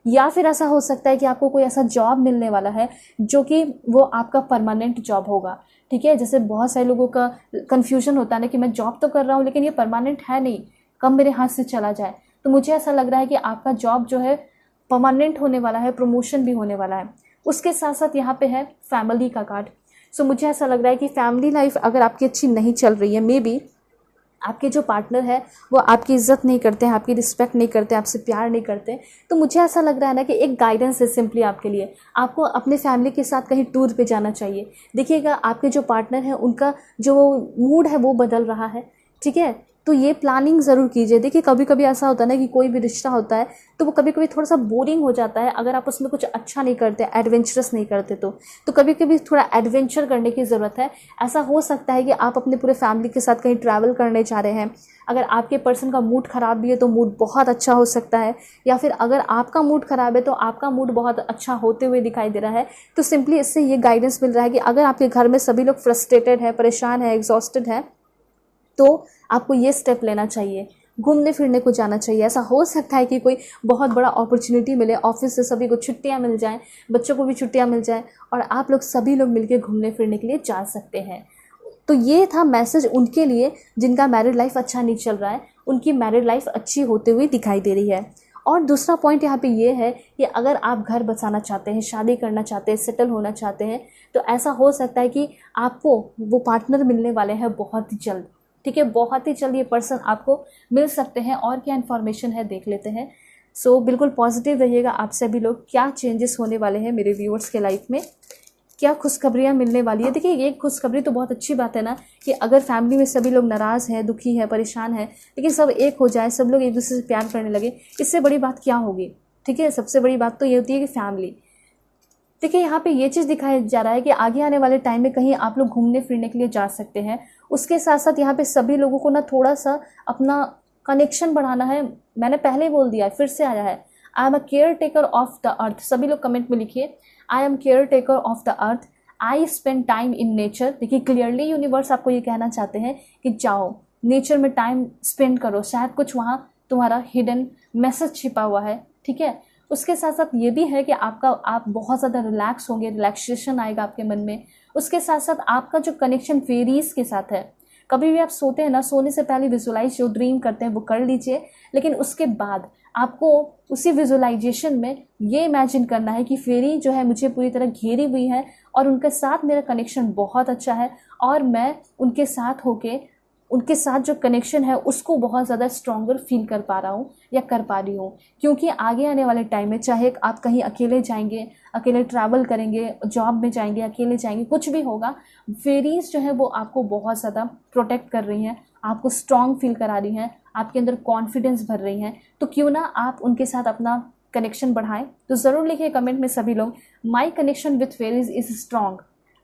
या फिर ऐसा हो सकता है कि आपको कोई ऐसा जॉब मिलने वाला है जो कि वो आपका परमानेंट जॉब होगा, ठीक है। जैसे बहुत सारे लोगों का कन्फ्यूजन होता है ना कि मैं जॉब तो कर रहा हूँ लेकिन ये परमानेंट है नहीं, कब मेरे हाथ से चला जाए। तो मुझे ऐसा लग रहा है कि आपका जॉब जो है परमानेंट होने वाला है, प्रमोशन भी होने वाला है। उसके साथ साथ यहाँ पे है फैमिली का कार्ड। सो मुझे ऐसा लग रहा है कि फैमिली लाइफ अगर आपकी अच्छी नहीं चल रही है, मे बी आपके जो पार्टनर है वो आपकी इज्जत नहीं करते हैं, आपकी रिस्पेक्ट नहीं करते, आपसे प्यार नहीं करते, तो मुझे ऐसा लग रहा है ना कि एक गाइडेंस है सिंपली आपके लिए। आपको अपने फैमिली के साथ कहीं टूर पे जाना चाहिए। देखिएगा आपके जो पार्टनर है उनका जो मूड है वो बदल रहा है, ठीक है, तो ये प्लानिंग ज़रूर कीजिए। देखिए कभी कभी ऐसा होता है ना कि कोई भी रिश्ता होता है तो वो कभी कभी थोड़ा सा बोरिंग हो जाता है अगर आप उसमें कुछ अच्छा नहीं करते, एडवेंचरस नहीं करते। तो कभी कभी थोड़ा एडवेंचर करने की ज़रूरत है। ऐसा हो सकता है कि आप अपने पूरे फैमिली के साथ कहीं ट्रैवल करने जा रहे हैं। अगर आपके पर्सन का मूड ख़राब भी है तो मूड बहुत अच्छा हो सकता है, या फिर अगर आपका मूड ख़राब है तो आपका मूड बहुत अच्छा होते हुए दिखाई दे रहा है। तो सिंपली इससे ये गाइडेंस मिल रहा है कि अगर आपके घर में सभी लोग फ्रस्ट्रेटेड है, परेशान है, एग्जॉस्टेड है, तो आपको ये स्टेप लेना चाहिए, घूमने फिरने को जाना चाहिए। ऐसा हो सकता है कि कोई बहुत बड़ा अपॉर्चुनिटी मिले, ऑफिस से सभी को छुट्टियां मिल जाएं, बच्चों को भी छुट्टियां मिल जाएं और आप लोग सभी लोग मिलकर घूमने फिरने के लिए जा सकते हैं। तो ये था मैसेज उनके लिए जिनका मैरिड लाइफ अच्छा नहीं चल रहा है, उनकी मैरिड लाइफ अच्छी होते हुए दिखाई दे रही है। और दूसरा पॉइंट यहाँ पे ये है कि अगर आप घर बसाना चाहते हैं, शादी करना चाहते हैं, सेटल होना चाहते हैं, तो ऐसा हो सकता है कि आपको वो पार्टनर मिलने वाले हैं बहुत ही जल्द, ठीक है, बहुत ही जल्द ये पर्सन आपको मिल सकते हैं। और क्या इन्फॉर्मेशन है देख लेते हैं। सो बिल्कुल पॉजिटिव रहिएगा आप सभी लोग। क्या चेंजेस होने वाले हैं मेरे व्यूअर्स के लाइफ में, क्या खुशखबरियाँ मिलने वाली है। देखिए ये खुशखबरी तो बहुत अच्छी बात है ना कि अगर फैमिली में सभी लोग नाराज़ हैं, दुखी हैं, परेशान हैं, लेकिन सब एक हो जाए, सब लोग एक दूसरे से प्यार करने लगे, इससे बड़ी बात क्या होगी, ठीक है। सबसे बड़ी बात तो ये होती है कि फैमिली। देखिए यहाँ पे ये चीज़ दिखाया जा रहा है कि आगे आने वाले टाइम में कहीं आप लोग घूमने फिरने के लिए जा सकते हैं। उसके साथ साथ यहाँ पे सभी लोगों को ना थोड़ा सा अपना कनेक्शन बढ़ाना है। मैंने पहले ही बोल दिया, फिर से आया है, आई am a care taker of the earth. सभी लोग कमेंट में लिखिए, I M care taker of the earth, I spend time in nature. देखिए क्लियरली यूनिवर्स आपको ये कहना चाहते हैं कि जाओ नेचर में टाइम स्पेंड करो, शायद कुछ वहाँ तुम्हारा हिडन मैसेज छिपा हुआ है, ठीक है। उसके साथ साथ ये भी है कि आप बहुत ज़्यादा रिलैक्स होंगे, रिलैक्सेशन आएगा आपके मन में। उसके साथ साथ आपका जो कनेक्शन फेरीज के साथ है, कभी भी आप सोते हैं ना, सोने से पहले विजुलाइज जो ड्रीम करते हैं वो कर लीजिए, लेकिन उसके बाद आपको उसी विजुलाइजेशन में ये इमेजिन करना है कि फेरी जो है मुझे पूरी तरह घेरी हुई है और उनके साथ मेरा कनेक्शन बहुत अच्छा है और मैं उनके साथ होके उनके साथ जो कनेक्शन है उसको बहुत ज़्यादा स्ट्रॉन्गर फील कर पा रहा हूँ या कर पा रही हूँ। क्योंकि आगे आने वाले टाइम में चाहे आप कहीं अकेले जाएंगे, अकेले ट्रैवल करेंगे, जॉब में जाएंगे, अकेले जाएंगे, कुछ भी होगा, फेरीज जो है वो आपको बहुत ज़्यादा प्रोटेक्ट कर रही हैं, आपको स्ट्रॉन्ग फील करा रही हैं, आपके अंदर कॉन्फिडेंस भर रही हैं। तो क्यों ना आप उनके साथ अपना कनेक्शन बढ़ाएं। तो ज़रूर लिखिए कमेंट में सभी लोग, my connection with fairies is strong,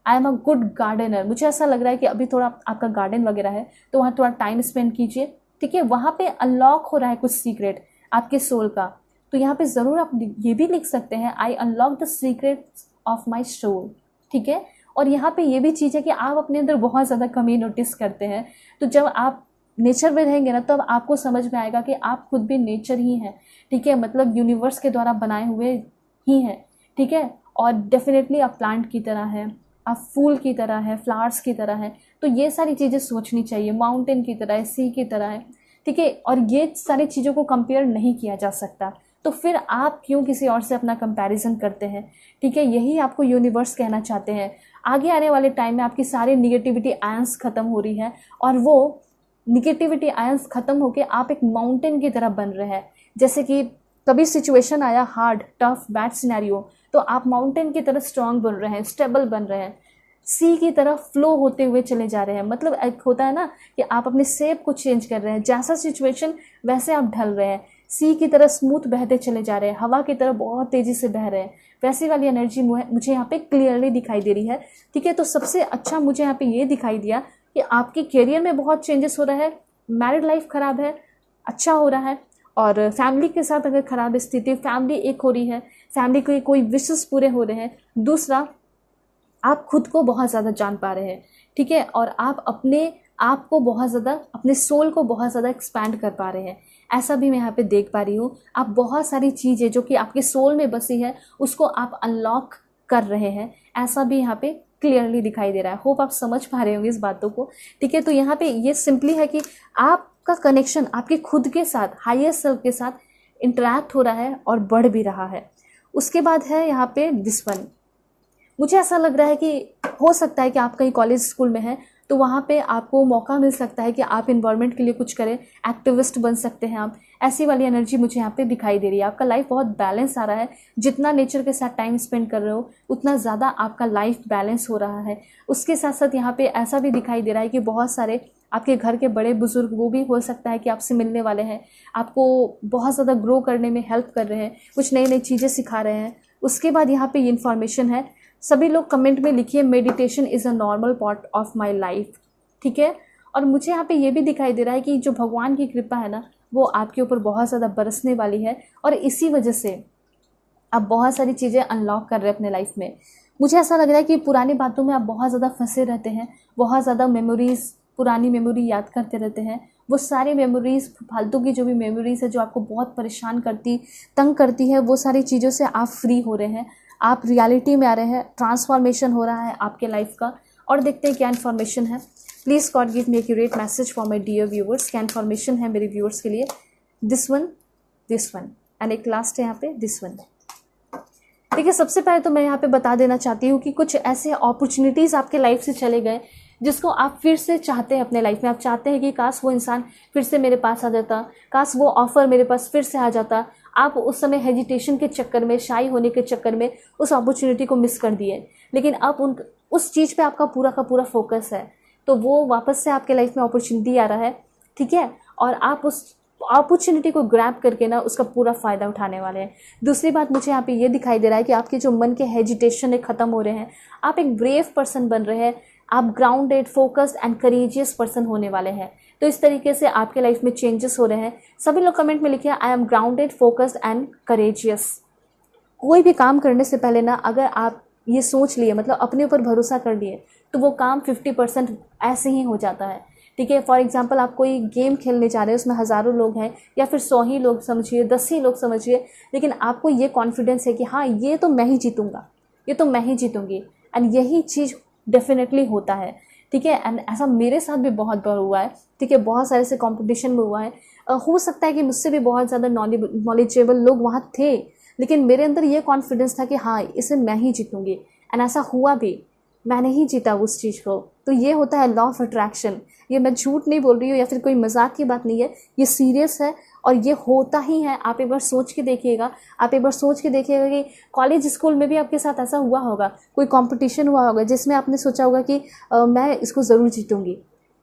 I am a good gardener. मुझे ऐसा लग रहा है कि अभी थोड़ा आपका गार्डन वगैरह है तो वहाँ थोड़ा टाइम स्पेंड कीजिए, ठीक है। वहाँ पे अनलॉक हो रहा है कुछ सीक्रेट आपके सोल का, तो यहाँ पे ज़रूर आप ये भी लिख सकते हैं, I unlock the secret of my soul, ठीक है। और यहाँ पे ये भी चीज़ है कि आप अपने अंदर बहुत ज़्यादा कमी नोटिस करते हैं, तो जब आप नेचर में रहेंगे ना तब आपको समझ में आएगा कि आप खुद भी नेचर ही हैं, ठीक है। मतलब यूनिवर्स के द्वारा बनाए हुए ही हैं, ठीक है। और डेफिनेटली आप प्लांट की तरह हैं, आप फूल की तरह है, फ्लावर्स की तरह है। तो ये सारी चीज़ें सोचनी चाहिए, माउंटेन की तरह है, सी की तरह है, ठीक है। और ये सारी चीज़ों को कंपेयर नहीं किया जा सकता, तो फिर आप क्यों किसी और से अपना कंपैरिजन करते हैं, ठीक है। यही आपको यूनिवर्स कहना चाहते हैं। आगे आने वाले टाइम में आपकी सारी निगेटिविटी आयंस ख़त्म हो रही है और वो निगेटिविटी आयंस ख़त्म होकर आप एक माउंटेन की तरह बन रहे हैं। जैसे कि कभी सिचुएशन आया हार्ड, टफ, बैड सिनेरियो, तो आप माउंटेन की तरह स्ट्रांग बन रहे हैं, स्टेबल बन रहे हैं, सी की तरह फ्लो होते हुए चले जा रहे हैं। मतलब एक होता है ना कि आप अपने शेप को चेंज कर रहे हैं, जैसा सिचुएशन वैसे आप ढल रहे हैं, सी की तरह स्मूथ बहते चले जा रहे हैं, हवा की तरह बहुत तेज़ी से बह रहे हैं। वैसी वाली एनर्जी मुझे यहाँ पे क्लियरली दिखाई दे रही है, ठीक है। तो सबसे अच्छा मुझे यहाँ पे ये दिखाई दिया कि आपके करियर में बहुत चेंजेस हो रहा है, मैरिड लाइफ ख़राब है, अच्छा हो रहा है, और फैमिली के साथ अगर ख़राब स्थिति, फैमिली एक हो रही है, फैमिली के कोई विशेस पूरे हो रहे हैं। दूसरा, आप खुद को बहुत ज़्यादा जान पा रहे हैं, ठीक है। और आप अपने आप को बहुत ज़्यादा, अपने सोल को बहुत ज़्यादा एक्सपैंड कर पा रहे हैं, ऐसा भी मैं यहाँ पे देख पा रही हूँ। आप बहुत सारी चीज़ें जो कि आपके सोल में बसी है उसको आप अनलॉक कर रहे हैं, ऐसा भी यहाँ पे क्लियरली दिखाई दे रहा है। होप आप समझ पा रहे होंगे इस बातों को, ठीक है। तो यहाँ पे ये सिंपली है कि आपका कनेक्शन आपके खुद के साथ, हायर सेल्फ के साथ इंटरैक्ट हो रहा है और बढ़ भी रहा है। उसके बाद है यहाँ पे दिस वन। मुझे ऐसा लग रहा है कि हो सकता है कि आप कहीं कॉलेज स्कूल में हैं तो वहाँ पे आपको मौका मिल सकता है कि आप इन्वायरमेंट के लिए कुछ करें, एक्टिविस्ट बन सकते हैं आप। ऐसी वाली एनर्जी मुझे यहाँ पे दिखाई दे रही है। आपका लाइफ बहुत बैलेंस आ रहा है, जितना नेचर के साथ टाइम स्पेंड कर रहे हो उतना ज़्यादा आपका लाइफ बैलेंस हो रहा है। उसके साथ साथ यहाँ पे ऐसा भी दिखाई दे रहा है कि बहुत सारे आपके घर के बड़े बुजुर्ग, वो भी हो सकता है कि आपसे मिलने वाले हैं, आपको बहुत ज़्यादा ग्रो करने में हेल्प कर रहे हैं, कुछ नई नई चीज़ें सिखा रहे हैं। उसके बाद यहाँ पे ये इन्फॉर्मेशन है, सभी लोग कमेंट में लिखिए, meditation is a normal part of my life, ठीक है। और मुझे यहाँ पे ये भी दिखाई दे रहा है कि जो भगवान की कृपा है ना वो आपके ऊपर बहुत ज़्यादा बरसने वाली है और इसी वजह से आप बहुत सारी चीज़ें अनलॉक कर रहे हैं अपने लाइफ में। मुझे ऐसा लग रहा है कि पुरानी बातों में आप बहुत ज़्यादा फंसे रहते हैं, बहुत ज़्यादा मेमोरीज़, पुरानी मेमोरी याद करते रहते हैं। वो सारी मेमोरीज़, फालतू की जो भी मेमोरीज़ है जो आपको बहुत परेशान करती, तंग करती है, वो सारी चीज़ों से आप फ्री हो रहे हैं, आप रियलिटी में आ रहे हैं, ट्रांसफॉर्मेशन हो रहा है आपके लाइफ का। और देखते हैं क्या इन्फॉर्मेशन है। Please God give me accurate message for my dear viewers. क्या इन्फॉर्मेशन है मेरे व्यूअर्स के लिए। दिस वन एंड एक लास्ट है यहाँ पे दिस वन। देखिए, सबसे पहले तो मैं यहाँ पे बता देना चाहती हूँ कि कुछ ऐसे अपॉर्चुनिटीज़ आपके लाइफ से चले गए जिसको आप फिर से चाहते हैं अपने लाइफ में। आप चाहते हैं कि काश वो इंसान फिर से मेरे पास आ जाता, काश वो ऑफ़र मेरे पास फिर से आ जाता। आप उस समय हेजिटेशन के चक्कर में, शाई होने के चक्कर में उस अपॉर्चुनिटी को मिस कर दिए, लेकिन अब उस चीज़ पे आपका पूरा का पूरा फोकस है, तो वो वापस से आपके लाइफ में अपॉर्चुनिटी आ रहा है, ठीक है। और आप उस अपॉर्चुनिटी को ग्रैब करके ना उसका पूरा फ़ायदा उठाने वाले हैं। दूसरी बात मुझे यहाँ पे ये दिखाई दे रहा है कि आपके जो मन के हेजिटेशन है ख़त्म हो रहे हैं, आप एक ब्रेव पर्सन बन रहे हैं, आप grounded, focused and courageous person होने वाले हैं। तो इस तरीके से आपके लाइफ में चेंजेस हो रहे हैं। सभी लोग कमेंट में लिखिए, I M grounded, focused and courageous. कोई भी काम करने से पहले ना अगर आप ये सोच लिए, मतलब अपने ऊपर भरोसा कर लिए, तो वो काम 50% ऐसे ही हो जाता है, ठीक है। फॉर एग्जांपल आप कोई गेम खेलने जा रहे हैं, उसमें हज़ारों लोग हैं या फिर 100 ही लोग समझिए, 10 ही लोग समझिए, लेकिन आपको ये कॉन्फिडेंस है कि हाँ ये तो मैं ही जीतूँगा, ये तो मैं ही जीतूँगी, एंड यही चीज़ डेफिनेटली होता है। ठीक है। एंड ऐसा मेरे साथ भी बहुत बार हुआ है। ठीक है, बहुत सारे से कंपटीशन में हुआ है। हो सकता है कि मुझसे भी बहुत ज़्यादा नॉलेजेबल लोग वहाँ थे, लेकिन मेरे अंदर ये कॉन्फिडेंस था कि हाँ इसे मैं ही जीतूँगी, एंड ऐसा हुआ भी, मैंने ही जीता उस चीज़ को। तो ये होता है लॉ ऑफ अट्रैक्शन। ये मैं झूठ नहीं बोल रही हूँ या फिर कोई मजाक की बात नहीं है, ये सीरियस है और ये होता ही है। आप एक बार सोच के देखिएगा, आप एक बार सोच के देखिएगा कि कॉलेज स्कूल में भी आपके साथ ऐसा हुआ होगा, कोई कंपटीशन हुआ होगा जिसमें आपने सोचा होगा कि मैं इसको ज़रूर जीतूँगी।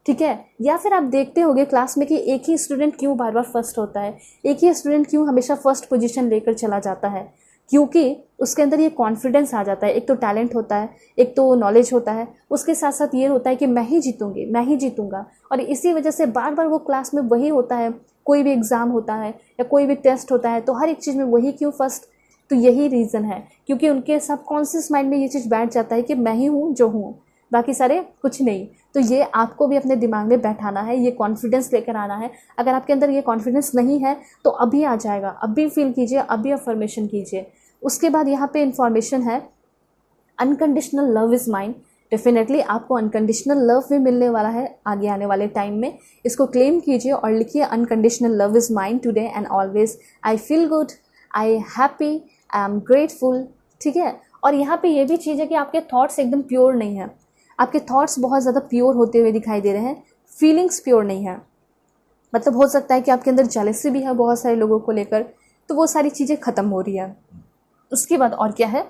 ठीक है। या फिर आप देखते होंगे क्लास में कि एक ही स्टूडेंट क्यों बार बार फर्स्ट होता है, एक ही स्टूडेंट क्यों हमेशा फर्स्ट पोजीशन लेकर चला जाता है, क्योंकि उसके अंदर ये कॉन्फिडेंस आ जाता है। एक तो टैलेंट होता है, एक तो नॉलेज होता है, उसके साथ साथ ये होता है कि मैं ही जीतूँगी, मैं ही जीतूँगा, और इसी वजह से बार बार वो क्लास में वही होता है। कोई भी एग्ज़ाम होता है या कोई भी टेस्ट होता है तो हर एक चीज़ में वही क्यों फर्स्ट। तो यही रीज़न है, क्योंकि उनके सबकॉन्शियस माइंड में ये चीज़ बैठ जाता है कि मैं ही हूँ जो हूँ, बाकी सारे कुछ नहीं। तो ये आपको भी अपने दिमाग में बैठाना है, ये कॉन्फिडेंस लेकर आना है। अगर आपके अंदर ये कॉन्फिडेंस नहीं है तो अभी आ जाएगा, अभी फील कीजिए, अभी अफर्मेशन कीजिए। उसके बाद यहाँ पे इंफॉर्मेशन है, unconditional love is mine. Definitely आपको अनकंडीशनल लव भी मिलने वाला है आगे आने वाले टाइम में। इसको क्लेम कीजिए और लिखिए, unconditional love is mine today and always. I feel good, I happy, I am grateful. ठीक है। और यहाँ पे ये भी चीज़ है कि आपके थॉट्स एकदम प्योर नहीं हैं। आपके थॉट्स बहुत ज़्यादा प्योर होते हुए दिखाई दे रहे हैं, फीलिंग्स प्योर नहीं है। मतलब हो सकता है कि आपके अंदर जेलसी भी है बहुत सारे लोगों को लेकर, तो वो सारी चीज़ें ख़त्म हो रही है। उसके बाद और क्या है,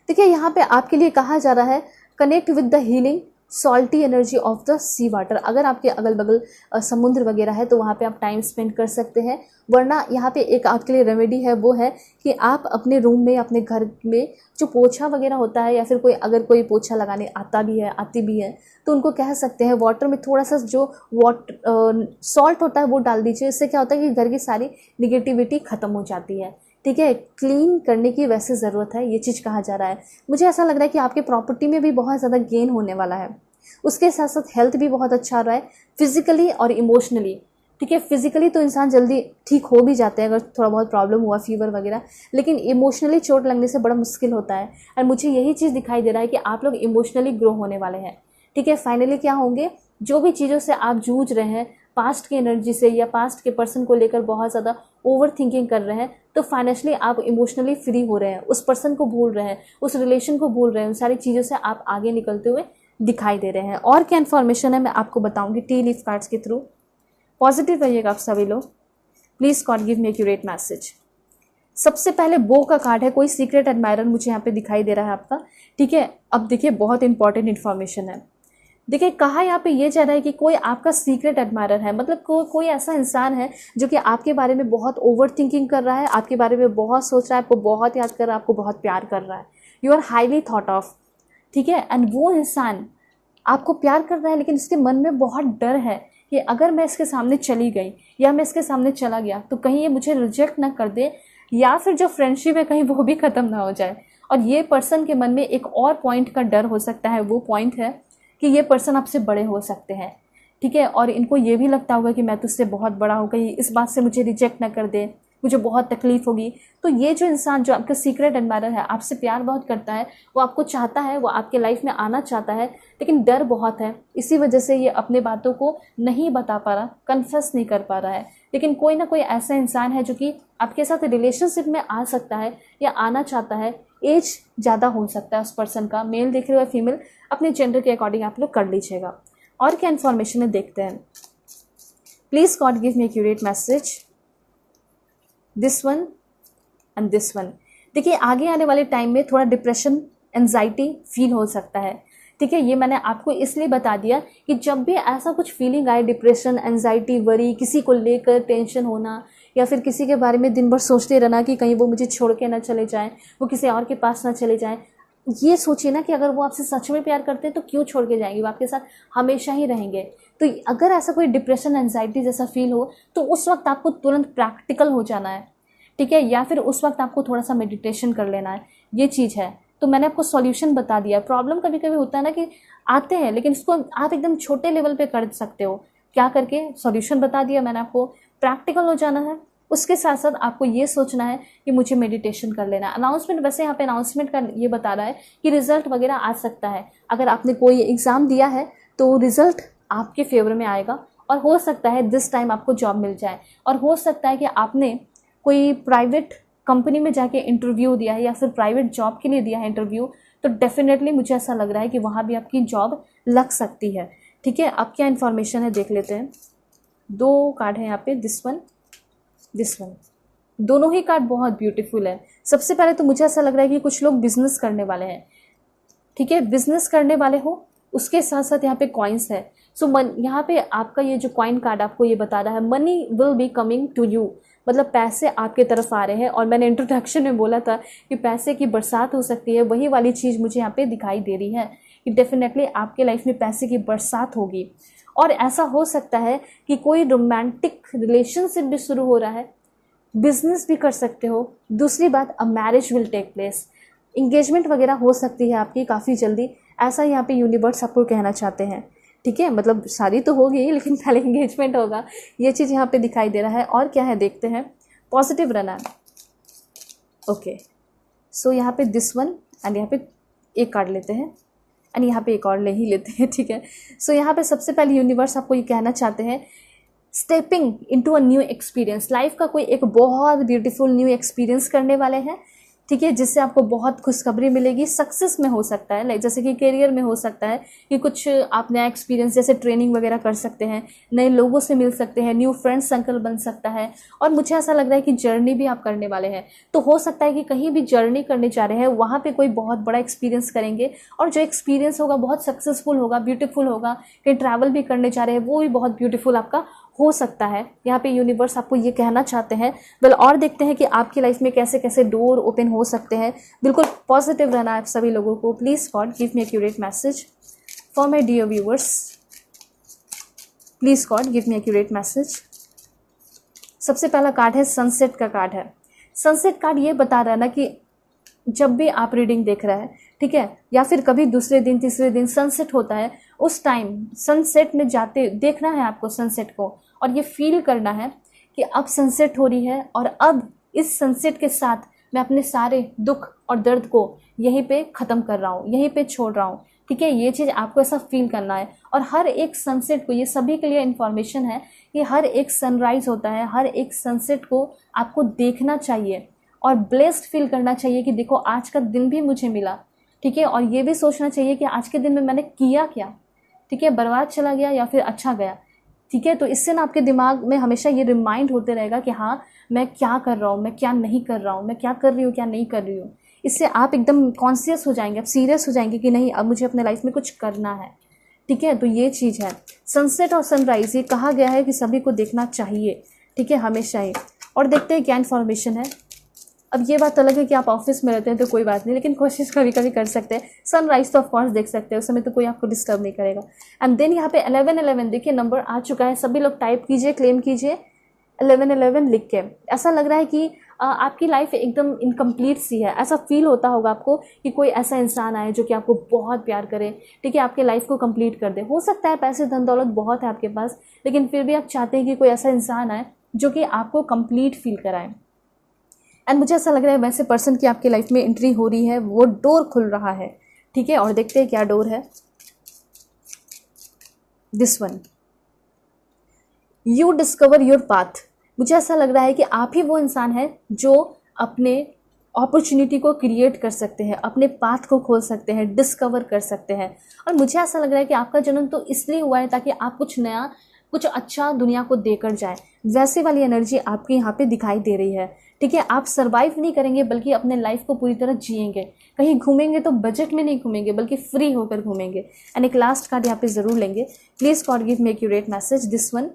देखिए यहाँ पे आपके लिए कहा जा रहा है, connect with the healing salty energy of the sea water. अगर आपके अगल बगल समुद्र वगैरह है तो वहाँ पे आप टाइम स्पेंड कर सकते हैं। वरना यहाँ पे एक आपके लिए रेमेडी है, वो है कि आप अपने रूम में, अपने घर में जो पोछा वगैरह होता है, या फिर अगर कोई पोछा लगाने आता भी है, आती भी है, तो उनको कह सकते हैं वाटर में थोड़ा सा जो सॉल्ट होता है वो डाल दीजिए। इससे क्या होता है कि घर की सारी निगेटिविटी ख़त्म हो जाती है। ठीक है। क्लीन करने की वैसे ज़रूरत है, ये चीज़ कहा जा रहा है। मुझे ऐसा लग रहा है कि आपके प्रॉपर्टी में भी बहुत ज़्यादा गेन होने वाला है। उसके साथ साथ हेल्थ भी बहुत अच्छा रहा है, फिजिकली और इमोशनली। ठीक है। फिजिकली तो इंसान जल्दी ठीक हो भी जाते हैं अगर थोड़ा बहुत प्रॉब्लम हुआ, फीवर वगैरह, लेकिन इमोशनली चोट लगने से बड़ा मुश्किल होता है। और मुझे यही चीज़ दिखाई दे रहा है कि आप लोग इमोशनली ग्रो होने वाले हैं। ठीक है। फाइनली क्या होंगे, जो भी चीज़ों से आप जूझ रहे हैं, पास्ट की एनर्जी से या पास्ट के पर्सन को लेकर बहुत ज़्यादा ओवर थिंकिंग कर रहे हैं, तो फाइनेंशियली आप इमोशनली फ्री हो रहे हैं, उस पर्सन को भूल रहे हैं, उस रिलेशन को भूल रहे हैं, उन सारी चीज़ों से आप आगे निकलते हुए दिखाई दे रहे हैं। और क्या इन्फॉर्मेशन है मैं आपको बताऊंगी टी लीफ कार्ड्स के थ्रू। पॉजिटिव रहिएगा आप सभी लोग। Please God give me accurate message. सबसे पहले बो का कार्ड है, कोई सीक्रेट एडमायरर मुझे यहाँ पे दिखाई दे रहा है आपका। ठीक है। अब देखिए बहुत इंपॉर्टेंट इन्फॉर्मेशन है। देखिए कहा यहाँ पे ये जा रहा है कि कोई आपका सीक्रेट एडमायरर है, मतलब कोई ऐसा इंसान है जो कि आपके बारे में बहुत ओवर थिंकिंग कर रहा है, आपके बारे में बहुत सोच रहा है, आपको बहुत याद कर रहा है, आपको बहुत प्यार कर रहा है। You are highly thought of. ठीक है। एंड वो इंसान आपको प्यार कर रहा है, लेकिन इसके मन में बहुत डर है कि अगर मैं इसके सामने चली गई या मैं इसके सामने चला गया तो कहीं ये मुझे रिजेक्ट ना कर दे, या फिर जो फ्रेंडशिप है कहीं वो भी ख़त्म ना हो जाए। और ये पर्सन के मन में एक और पॉइंट का डर हो सकता है, वो पॉइंट है कि ये पर्सन आपसे बड़े हो सकते हैं। ठीक है। और इनको ये भी लगता होगा कि मैं तुझसे बहुत बड़ा हूँ, कहीं इस बात से मुझे रिजेक्ट ना कर दे, मुझे बहुत तकलीफ होगी। तो ये जो इंसान जो आपका सीक्रेट एडमायरर है, आपसे प्यार बहुत करता है, वो आपको चाहता है, वो आपके लाइफ में आना चाहता है, लेकिन डर बहुत है। इसी वजह से ये अपने बातों को नहीं बता पा रहा, कन्फेस नहीं कर पा रहा है। लेकिन कोई ना कोई ऐसा इंसान है जो कि आपके साथ रिलेशनशिप में आ सकता है या आना चाहता है। एज ज़्यादा हो सकता है उस पर्सन का, मेल देख रहे हो या फीमेल, अपने जेंडर के अकॉर्डिंग आप लोग कर लीजिएगा। और क्या इन्फॉर्मेशन है देखते हैं। Please God give me accurate message, this one and this one. देखिए आगे आने वाले टाइम में थोड़ा डिप्रेशन, एंजाइटी फील हो सकता है। ठीक है। ये मैंने आपको इसलिए बता दिया कि जब भी ऐसा कुछ फीलिंग आए, डिप्रेशन, एंजाइटी, वरी, किसी को लेकर टेंशन होना, या फिर किसी के बारे में दिन भर सोचते रहना कि कहीं वो मुझे छोड़ के ना चले जाएं, वो किसी और के पास ना चले जाएं, ये सोचिए ना कि अगर वो आपसे सच में प्यार करते हैं तो क्यों छोड़ के जाएंगे, वो आपके साथ हमेशा ही रहेंगे। तो अगर ऐसा कोई डिप्रेशन, एंजाइटी जैसा फील हो तो उस वक्त आपको तुरंत प्रैक्टिकल हो जाना है। ठीक है। या फिर उस वक्त आपको थोड़ा सा मेडिटेशन कर लेना है, ये चीज़ है। तो मैंने आपको सॉल्यूशन बता दिया। प्रॉब्लम कभी कभी होता है ना कि आते हैं, लेकिन उसको आप एकदम छोटे लेवल पे कर सकते हो। क्या करके? सॉल्यूशन बता दिया मैंने आपको, प्रैक्टिकल हो जाना है। उसके साथ साथ आपको ये सोचना है कि मुझे मेडिटेशन कर लेना है। अनाउंसमेंट, वैसे यहाँ पे अनाउंसमेंट का ये बता रहा है कि रिजल्ट वगैरह आ सकता है। अगर आपने कोई एग्ज़ाम दिया है तो रिजल्ट आपके फेवर में आएगा, और हो सकता है दिस टाइम आपको जॉब मिल जाए, और हो सकता है कि आपने कोई प्राइवेट कंपनी में जाके इंटरव्यू दिया है या फिर प्राइवेट जॉब के लिए दिया है इंटरव्यू, तो डेफिनेटली मुझे ऐसा लग रहा है कि वहाँ भी आपकी जॉब लग सकती है। ठीक है, अब क्या इन्फॉर्मेशन है देख लेते हैं। 2 कार्ड है यहाँ पे, दिस वन, दोनों ही कार्ड बहुत ब्यूटीफुल है। सबसे पहले तो मुझे ऐसा लग रहा है कि कुछ लोग बिजनेस करने वाले हैं। ठीक है, बिजनेस करने वाले हो, उसके साथ साथ यहाँ पे कॉइन्स है। सो यहाँ पे आपका ये जो कॉइन कार्ड आपको ये बता रहा है, money will be coming to you, मतलब पैसे आपके तरफ आ रहे हैं। और मैंने इंट्रोडक्शन में बोला था कि पैसे की बरसात हो सकती है, वही वाली चीज़ मुझे यहाँ पे दिखाई दे रही है कि डेफिनेटली आपके लाइफ में पैसे की बरसात होगी। और ऐसा हो सकता है कि कोई रोमांटिक रिलेशनशिप भी शुरू हो रहा है, बिजनेस भी कर सकते हो। दूसरी बात, a marriage will take place, engagement वगैरह हो सकती है आपकी काफ़ी जल्दी, ऐसा यहाँ पे यूनिवर्स आपको कहना चाहते हैं। ठीक है, मतलब शादी तो होगी लेकिन पहले इंगेजमेंट होगा, ये चीज़ यहाँ पे दिखाई दे रहा है। और क्या है देखते हैं, पॉजिटिव रहना है। ओके, सो यहाँ पे दिस वन, एंड यहाँ पे एक कार्ड लेते हैं, एंड यहाँ पे एक और ले ही लेते हैं। ठीक है, सो यहाँ पे सबसे पहले यूनिवर्स आपको ये कहना चाहते हैं, stepping into a new experience, life का कोई एक बहुत ब्यूटीफुल न्यू एक्सपीरियंस करने वाले हैं। ठीक है, जिससे आपको बहुत खुशखबरी मिलेगी। सक्सेस में हो सकता है, लाइक जैसे कि करियर में हो सकता है कि कुछ आप नया एक्सपीरियंस, जैसे ट्रेनिंग वगैरह कर सकते हैं, नए लोगों से मिल सकते हैं, न्यू फ्रेंड सर्कल बन सकता है। और मुझे ऐसा लग रहा है कि जर्नी भी आप करने वाले हैं, तो हो सकता है कि कहीं भी जर्नी करने जा रहे हैं वहाँ पे कोई बहुत बड़ा एक्सपीरियंस करेंगे, और जो एक्सपीरियंस होगा बहुत सक्सेसफुल होगा, ब्यूटीफुल होगा। कहीं ट्रैवल भी करने जा रहे हैं, वो भी बहुत ब्यूटीफुल आपका हो सकता है। यहाँ पे यूनिवर्स आपको ये कहना चाहते हैं। वेल, और देखते हैं कि आपकी लाइफ में कैसे कैसे डोर ओपन हो सकते हैं। बिल्कुल पॉजिटिव रहना है आप सभी लोगों को। Please God give me accurate message for my dear viewers, please God give me accurate message. सबसे पहला कार्ड है सनसेट का कार्ड है। सनसेट कार्ड ये बता रहा है ना कि जब भी आप रीडिंग देख रहे हैं, ठीक है, या फिर कभी दूसरे दिन तीसरे दिन सनसेट होता है, उस टाइम सनसेट में जाते देखना है आपको सनसेट को, और ये फील करना है कि अब सनसेट हो रही है, और अब इस सनसेट के साथ मैं अपने सारे दुख और दर्द को यहीं पे ख़त्म कर रहा हूँ, यहीं पे छोड़ रहा हूँ। ठीक है, ये चीज़ आपको ऐसा फील करना है। और हर एक सनसेट को, ये सभी के लिए इन्फॉर्मेशन है कि हर एक सनराइज़ होता है, हर एक सनसेट को आपको देखना चाहिए और ब्लेस्ड फील करना चाहिए कि देखो आज का दिन भी मुझे मिला। ठीक है, और ये भी सोचना चाहिए कि आज के दिन में मैंने किया क्या। ठीक है, बर्बाद चला गया या फिर अच्छा गया। ठीक है, तो इससे ना आपके दिमाग में हमेशा ये रिमाइंड होते रहेगा कि हाँ, मैं क्या कर रहा हूँ, मैं क्या नहीं कर रहा हूँ, मैं क्या कर रही हूँ, क्या नहीं कर रही हूँ। इससे आप एकदम कॉन्शियस हो जाएंगे, आप सीरियस हो जाएंगे कि नहीं, अब मुझे अपने लाइफ में कुछ करना है। ठीक है, तो ये चीज़ है। सनसेट और सनराइज ये कहा गया है कि सभी को देखना चाहिए। ठीक है, हमेशा ही। और देखते हैं क्या इन्फॉर्मेशन है। अब ये बात अलग है कि आप ऑफिस में रहते हैं तो कोई बात नहीं, लेकिन कोशिश कभी कभी कर सकते हैं। सनराइज तो ऑफकोर्स देख सकते हैं, उस समय तो कोई आपको डिस्टर्ब नहीं करेगा। एंड देन यहाँ पे 1111 देखिए नंबर आ चुका है। सभी लोग टाइप कीजिए, क्लेम कीजिए 1111 लिख के। ऐसा लग रहा है कि आपकी लाइफ एकदम इनकम्प्लीट सी है। ऐसा फील होता होगा आपको कि कोई ऐसा इंसान आए जो कि आपको बहुत प्यार करे, ठीक है, आपके लाइफ को कंप्लीट कर दे। हो सकता है पैसे धन दौलत बहुत है आपके पास, लेकिन फिर भी आप चाहते हैं कि कोई ऐसा इंसान आए जो कि आपको कंप्लीट फील कराए। एंड मुझे ऐसा लग रहा है वैसे पर्सन की आपकी लाइफ में एंट्री हो रही है, वो डोर खुल रहा है। ठीक है, और देखते हैं क्या डोर है। This one, you discover your path. मुझे ऐसा लग रहा है कि आप ही वो इंसान है जो अपने अपॉर्चुनिटी को क्रिएट कर सकते हैं, अपने पाथ को खोल सकते हैं, डिस्कवर कर सकते हैं। और मुझे ऐसा लग रहा है कि आपका जन्म तो इसलिए हुआ है ताकि आप कुछ नया, कुछ अच्छा दुनिया को देकर जाए। वैसे वाली एनर्जी आपके यहाँ पे दिखाई दे रही है। ठीक है, आप सर्वाइव नहीं करेंगे बल्कि अपने लाइफ को पूरी तरह जिएंगे। कहीं घूमेंगे तो बजट में नहीं घूमेंगे बल्कि फ्री होकर घूमेंगे। एंड एक लास्ट कार्ड यहाँ पे जरूर लेंगे। Please God give me accurate message, this one.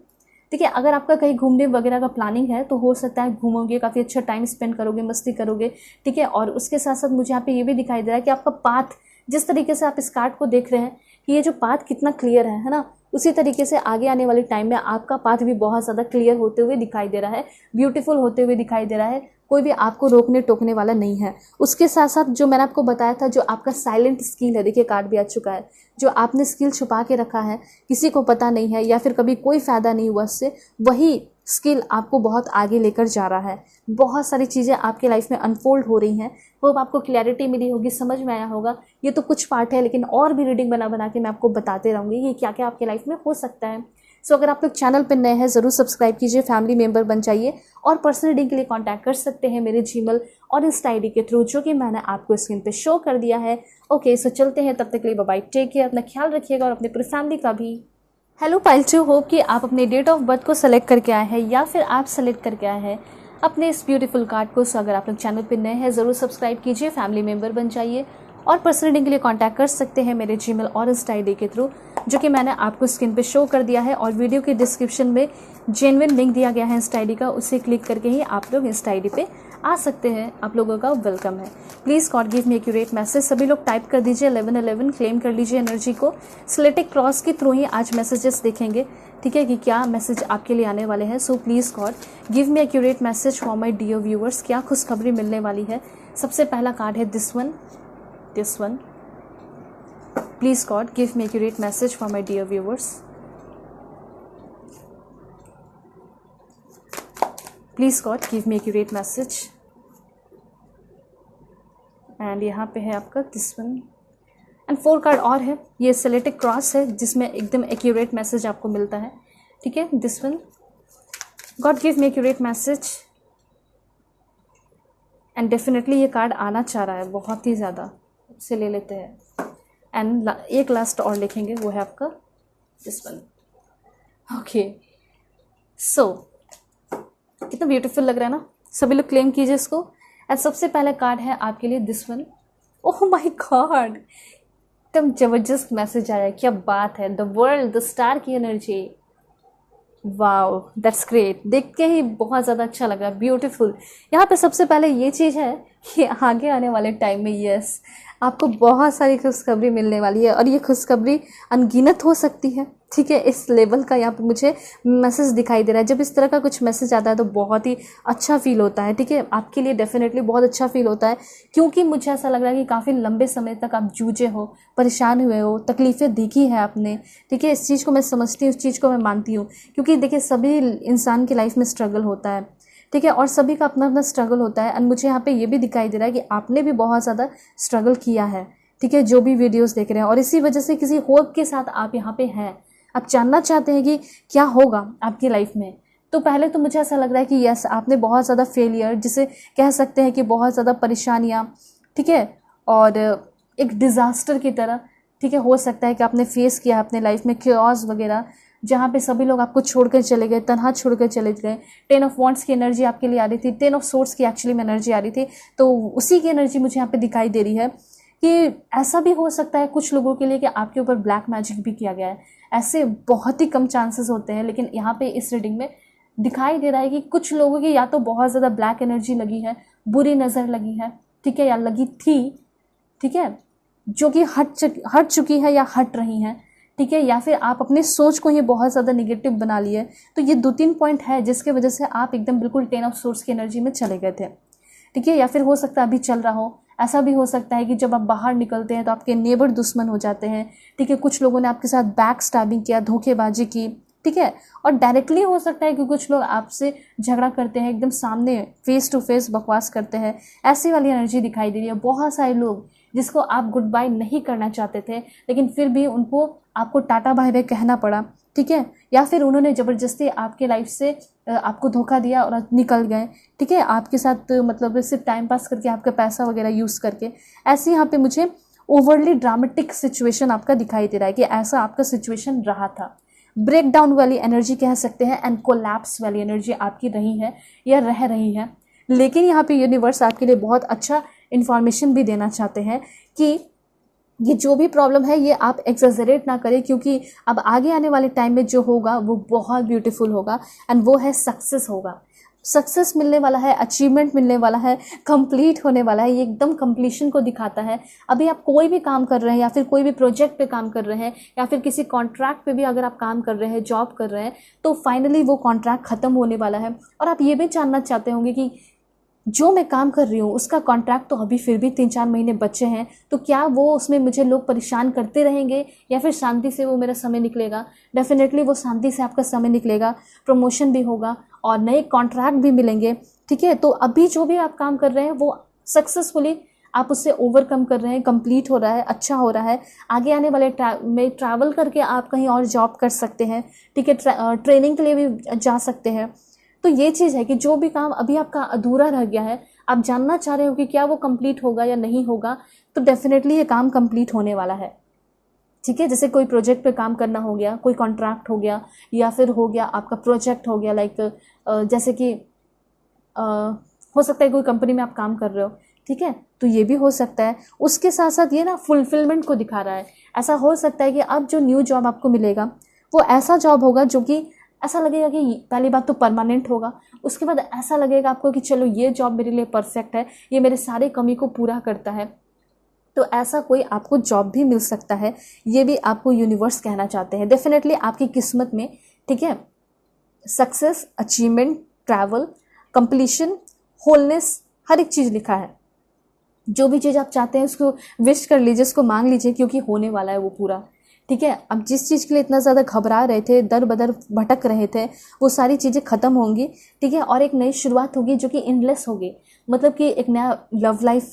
ठीक है, अगर आपका कहीं घूमने वगैरह का प्लानिंग है तो हो सकता है घूमोगे, काफ़ी अच्छा टाइम स्पेंड करोगे, मस्ती करोगे। ठीक है, और उसके साथ साथ मुझे यहाँ पे ये भी दिखाई दे रहा है कि आपका पाथ, जिस तरीके से आप इस कार्ड को देख रहे हैं कि ये जो पाथ कितना क्लियर है ना, उसी तरीके से आगे आने वाले टाइम में आपका पाथ भी बहुत ज़्यादा क्लियर होते हुए दिखाई दे रहा है, ब्यूटीफुल होते हुए दिखाई दे रहा है। कोई भी आपको रोकने टोकने वाला नहीं है। उसके साथ साथ जो मैंने आपको बताया था, जो आपका साइलेंट स्किल है, देखिए कार्ड भी आ चुका है, जो आपने स्किल छुपा के रखा है, किसी को पता नहीं है या फिर कभी कोई फ़ायदा नहीं हुआ उससे, वही स्किल आपको बहुत आगे लेकर जा रहा है। बहुत सारी चीज़ें आपके लाइफ में अनफोल्ड हो रही हैं, वो आपको क्लैरिटी मिली होगी, समझ में आया होगा। ये तो कुछ पार्ट है, लेकिन और भी रीडिंग बना बना के मैं आपको बताते रहूँगी कि क्या क्या आपके लाइफ में हो सकता है। सो अगर आप लोग चैनल पर नए हैं ज़रूर सब्सक्राइब कीजिए, फैमिली मेंबर बन जाइए और पर्सनल रीडिंग के लिए कांटेक्ट कर सकते हैं मेरे जीमेल और इंस्टा आईडी के थ्रू, जो कि मैंने आपको स्क्रीन पे शो कर दिया है। ओके, सो चलते हैं, तब तक के लिए बाय बाय, टेक केयर, अपना ख्याल रखिएगा और अपनी पूरी फैमिली का भी। हेलो पाइल 2, होप कि आप अपने डेट ऑफ बर्थ को सेलेक्ट करके आए हैं या फिर आप सेलेक्ट करके आए हैं अपने इस ब्यूटीफुल कार्ड को। सो अगर आप लोग चैनल पर नए हैं ज़रूर सब्सक्राइब कीजिए, फैमिली मेंबर बन जाइए और पर्सनल रीडिंग के लिए कांटेक्ट कर सकते हैं मेरे जीमेल और इंस्टा आईडी के थ्रू, जो कि मैंने आपको स्क्रीन पे शो कर दिया है। और वीडियो के डिस्क्रिप्शन में जेन्युइन लिंक दिया गया है इंस्टा आईडी का, उसे क्लिक करके ही आप लोग इंस्टा आईडी पे आ सकते हैं। आप लोगों का वेलकम है। Please God give me accurate message, सभी लोग टाइप कर दीजिए 1111, क्लेम कर लीजिए एनर्जी को। सिलेक्टेड क्रॉस के थ्रू ही आज मैसेजेस देखेंगे, ठीक है, कि क्या मैसेज आपके लिए आने वाले हैं। So please God give me accurate message for my dear viewers, क्या खुशखबरी मिलने वाली है। सबसे पहला कार्ड है this one. Please God, give me accurate message for my dear viewers. Please God, give me accurate message. And यहाँ पे है आपका this one. And 4 कार्ड और है, ये सेलेक्टेड क्रॉस है जिसमें एकदम एक्यूरेट मैसेज आपको मिलता है, ठीक है। this one. God give me accurate message. And definitely ये कार्ड आना चाह रहा है बहुत ही ज़्यादा, इसे ले लेते हैं। एंड एक लास्ट और लिखेंगे, वो है आपका दिस वन। ओके, सो कितना ब्यूटीफुल लग रहा है ना, सभी लोग क्लेम कीजिए इसको। एंड सबसे पहला कार्ड है आपके लिए this one. Oh my God, एकदम जबरदस्त मैसेज आया, क्या बात है। द वर्ल्ड, द स्टार की एनर्जी, वाओ दैट्स ग्रेट, देख के ही बहुत ज़्यादा अच्छा लगा, ब्यूटीफुल। यहाँ पे सबसे पहले ये चीज़ है कि आगे आने वाले टाइम में यस आपको बहुत सारी खुशखबरी मिलने वाली है, और ये खुशखबरी अनगिनत हो सकती है, ठीक है। इस लेवल का यहाँ पे मुझे मैसेज दिखाई दे रहा है। जब इस तरह का कुछ मैसेज आता है तो बहुत ही अच्छा फील होता है, ठीक है। आपके लिए डेफिनेटली बहुत अच्छा फील होता है, क्योंकि मुझे ऐसा लग रहा है कि काफ़ी लंबे समय तक आप जूझे हो, परेशान हुए हो, तकलीफ़ें देखी है आपने, ठीक है। इस चीज़ को मैं समझती हूँ, इस चीज़ को मैं मानती हूँ, क्योंकि देखिए सभी इंसान की लाइफ में स्ट्रगल होता है, ठीक है, और सभी का अपना अपना स्ट्रगल होता है। एंड मुझे यहाँ पे ये भी दिखाई दे रहा है कि आपने भी बहुत ज़्यादा स्ट्रगल किया है, ठीक है, जो भी वीडियोस देख रहे हैं, और इसी वजह से किसी होप के साथ आप यहाँ पे हैं। आप जानना चाहते हैं कि क्या होगा आपकी लाइफ में। तो पहले तो मुझे ऐसा लग रहा है कि यस आपने बहुत ज़्यादा फेलियर, जिसे कह सकते हैं कि बहुत ज़्यादा परेशानियाँ, ठीक है, और एक डिज़ास्टर की तरह, ठीक है, हो सकता है कि आपने फेस किया अपने लाइफ में क्योस वगैरह, जहाँ पे सभी लोग आपको छोड़कर चले गए, तनहा छोड़कर चले गए। 10 ऑफ वॉन्ड्स की एनर्जी आपके लिए आ रही थी, 10 ऑफ सोर्ड्स की एक्चुअली में एनर्जी आ रही थी, तो उसी की एनर्जी मुझे यहाँ पे दिखाई दे रही है कि ऐसा भी हो सकता है कुछ लोगों के लिए कि आपके ऊपर ब्लैक मैजिक भी किया गया है। ऐसे बहुत ही कम चांसेस होते हैं, लेकिन यहाँ पे इस रीडिंग में दिखाई दे रहा है कि कुछ लोगों की या तो बहुत ज़्यादा ब्लैक एनर्जी लगी है, बुरी नज़र लगी है, ठीक है, या लगी थी, ठीक है, जो कि हट चुकी है या हट रही हैं, ठीक है, या फिर आप अपनी सोच को ही बहुत ज़्यादा निगेटिव बना लिए। तो ये 2-3 पॉइंट है जिसके वजह से आप एकदम बिल्कुल 10 ऑफ सोर्स की एनर्जी में चले गए थे, ठीक है। या फिर हो सकता है अभी चल रहा हो। ऐसा भी हो सकता है कि जब आप बाहर निकलते हैं तो आपके नेबर दुश्मन हो जाते हैं, ठीक है, कुछ लोगों ने आपके साथ बैक स्टैबिंग किया, धोखेबाजी की, ठीक है, और डायरेक्टली हो सकता है कि कुछ लोग आपसे झगड़ा करते हैं, एकदम सामने फेस टू फेस बकवास करते हैं। ऐसी वाली एनर्जी दिखाई दे रही है। बहुत सारे लोग जिसको आप गुड बाय नहीं करना चाहते थे, लेकिन फिर भी उनको आपको टाटा बाय बाय कहना पड़ा, ठीक है, या फिर उन्होंने ज़बरदस्ती आपके लाइफ से आपको धोखा दिया और निकल गए, ठीक है, आपके साथ मतलब सिर्फ टाइम पास करके, आपका पैसा वगैरह यूज़ करके। ऐसे यहाँ पे मुझे ओवरली ड्रामेटिक सिचुएशन आपका दिखाई दे रहा है कि ऐसा आपका सिचुएशन रहा था। ब्रेक डाउन वाली एनर्जी कह सकते हैं, एंड कोलैप्स वाली एनर्जी आपकी रही है या रह रही है। लेकिन यहाँ पे यूनिवर्स आपके लिए बहुत अच्छा इन्फॉर्मेशन भी देना चाहते हैं कि ये जो भी प्रॉब्लम है ये आप एक्सेजरेट ना करें, क्योंकि अब आगे आने वाले टाइम में जो होगा वो बहुत ब्यूटीफुल होगा, एंड वो है सक्सेस होगा। सक्सेस मिलने वाला है, अचीवमेंट मिलने वाला है, कंप्लीट होने वाला है। ये एकदम कंप्लीशन को दिखाता है। अभी आप कोई भी काम कर रहे हैं या फिर कोई भी प्रोजेक्ट पे काम कर रहे हैं या फिर किसी कॉन्ट्रैक्ट पे भी अगर आप काम कर रहे हैं, जॉब कर रहे हैं, तो फाइनली वो कॉन्ट्रैक्ट ख़त्म होने वाला है। और आप ये भी जानना चाहते होंगे कि जो मैं काम कर रही हूँ उसका कॉन्ट्रैक्ट तो अभी फिर भी 3-4 महीने बचे हैं, तो क्या वो उसमें मुझे लोग परेशान करते रहेंगे या फिर शांति से वो मेरा समय निकलेगा? डेफिनेटली वो शांति से आपका समय निकलेगा, प्रमोशन भी होगा और नए कॉन्ट्रैक्ट भी मिलेंगे। ठीक है, तो अभी जो भी आप काम कर रहे हैं वो सक्सेसफुली आप उससे ओवरकम कर रहे हैं, कंप्लीट हो रहा है, अच्छा हो रहा है। आगे आने वाले में ट्रैवल करके आप कहीं और जॉब कर सकते हैं। ठीक है, ट्रेनिंग के लिए भी जा सकते हैं। तो ये चीज़ है कि जो भी काम अभी आपका अधूरा रह गया है, आप जानना चाह रहे हो कि क्या वो कंप्लीट होगा या नहीं होगा, तो डेफिनेटली ये काम कंप्लीट होने वाला है। ठीक है, जैसे कोई प्रोजेक्ट पे काम करना हो गया, कोई कॉन्ट्रैक्ट हो गया, या फिर हो गया आपका प्रोजेक्ट हो गया, लाइक जैसे कि हो सकता है कोई कंपनी में आप काम कर रहे हो। ठीक है, तो ये भी हो सकता है। उसके साथ साथ ये ना फुलफिलमेंट को दिखा रहा है। ऐसा हो सकता है कि अब जो न्यू जॉब आपको मिलेगा वो ऐसा जॉब होगा जो कि ऐसा लगेगा कि पहली बात तो परमानेंट होगा, उसके बाद ऐसा लगेगा आपको कि चलो ये जॉब मेरे लिए परफेक्ट है, ये मेरे सारे कमी को पूरा करता है। तो ऐसा कोई आपको जॉब भी मिल सकता है, ये भी आपको यूनिवर्स कहना चाहते हैं। डेफिनेटली आपकी किस्मत में, ठीक है, success, achievement, travel, completion, wholeness, हर एक चीज़ लिखा है। जो भी चीज़ आप चाहते हैं उसको विश कर लीजिए, उसको मांग लीजिए, क्योंकि होने वाला है वो पूरा। ठीक है, अब जिस चीज़ के लिए इतना ज़्यादा घबरा रहे थे, दर बदर भटक रहे थे, वो सारी चीज़ें ख़त्म होंगी। ठीक है, और एक नई शुरुआत होगी जो कि एंडलेस होगी, मतलब कि एक नया लव लाइफ,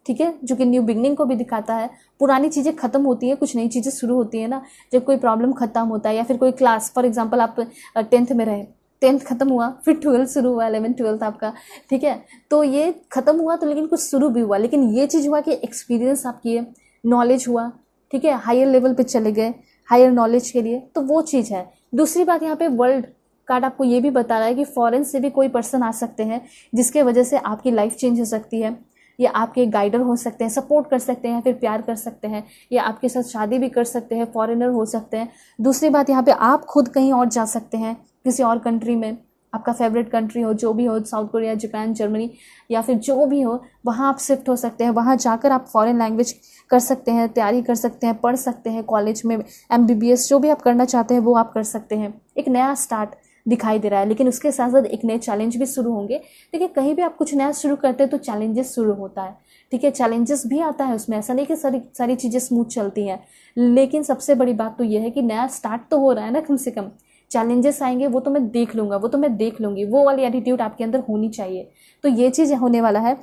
ठीक है, जो कि न्यू बिगनिंग को भी दिखाता है। पुरानी चीज़ें ख़त्म होती हैं, कुछ नई चीज़ें शुरू होती है ना। जब कोई प्रॉब्लम ख़त्म होता है या फिर कोई क्लास, फॉर एग्जाम्पल आप 10th में रहे, 10th खत्म हुआ, फिर 12th शुरू हुआ, 11th 12th आपका। ठीक है, तो ये खत्म हुआ तो लेकिन कुछ शुरू भी हुआ, लेकिन ये चीज़ हुआ कि एक्सपीरियंस आप किए, नॉलेज हुआ। ठीक है, हायर लेवल पे चले गए हायर नॉलेज के लिए, तो वो चीज़ है। दूसरी बात, यहाँ पे वर्ल्ड कार्ड आपको ये भी बता रहा है कि फॉरेन से भी कोई पर्सन आ सकते हैं जिसके वजह से आपकी लाइफ चेंज हो सकती है, या आपके गाइडर हो सकते हैं, सपोर्ट कर सकते हैं, फिर प्यार कर सकते हैं, या आपके साथ शादी भी कर सकते हैं, फॉरेनर हो सकते हैं। दूसरी बात, यहाँ पे आप खुद कहीं और जा सकते हैं, किसी और कंट्री में, आपका फेवरेट कंट्री हो, जो भी हो, साउथ कोरिया, जापान, जर्मनी, या फिर जो भी हो, वहाँ आप शिफ्ट हो सकते हैं। वहाँ जाकर आप फॉरेन लैंग्वेज कर सकते हैं, तैयारी कर सकते हैं, पढ़ सकते हैं, कॉलेज में MBBS जो भी आप करना चाहते हैं वो आप कर सकते हैं। एक नया स्टार्ट दिखाई दे रहा है, लेकिन उसके साथ साथ एक नए चैलेंज भी शुरू होंगे। देखिए, कहीं भी आप कुछ नया शुरू करते हैं तो चैलेंजेस शुरू होता है। ठीक है, चैलेंजेस भी आता है उसमें, ऐसा नहीं कि सारी चीज़ें स्मूथ चलती हैं, लेकिन सबसे बड़ी बात तो ये है कि नया स्टार्ट तो हो रहा है ना, कम से कम। चैलेंजेस आएंगे, वो तो मैं देख लूँगा, वो तो मैं देख लूँगी, वो वाली एटीट्यूड आपके अंदर होनी चाहिए। तो ये चीज़ होने वाला है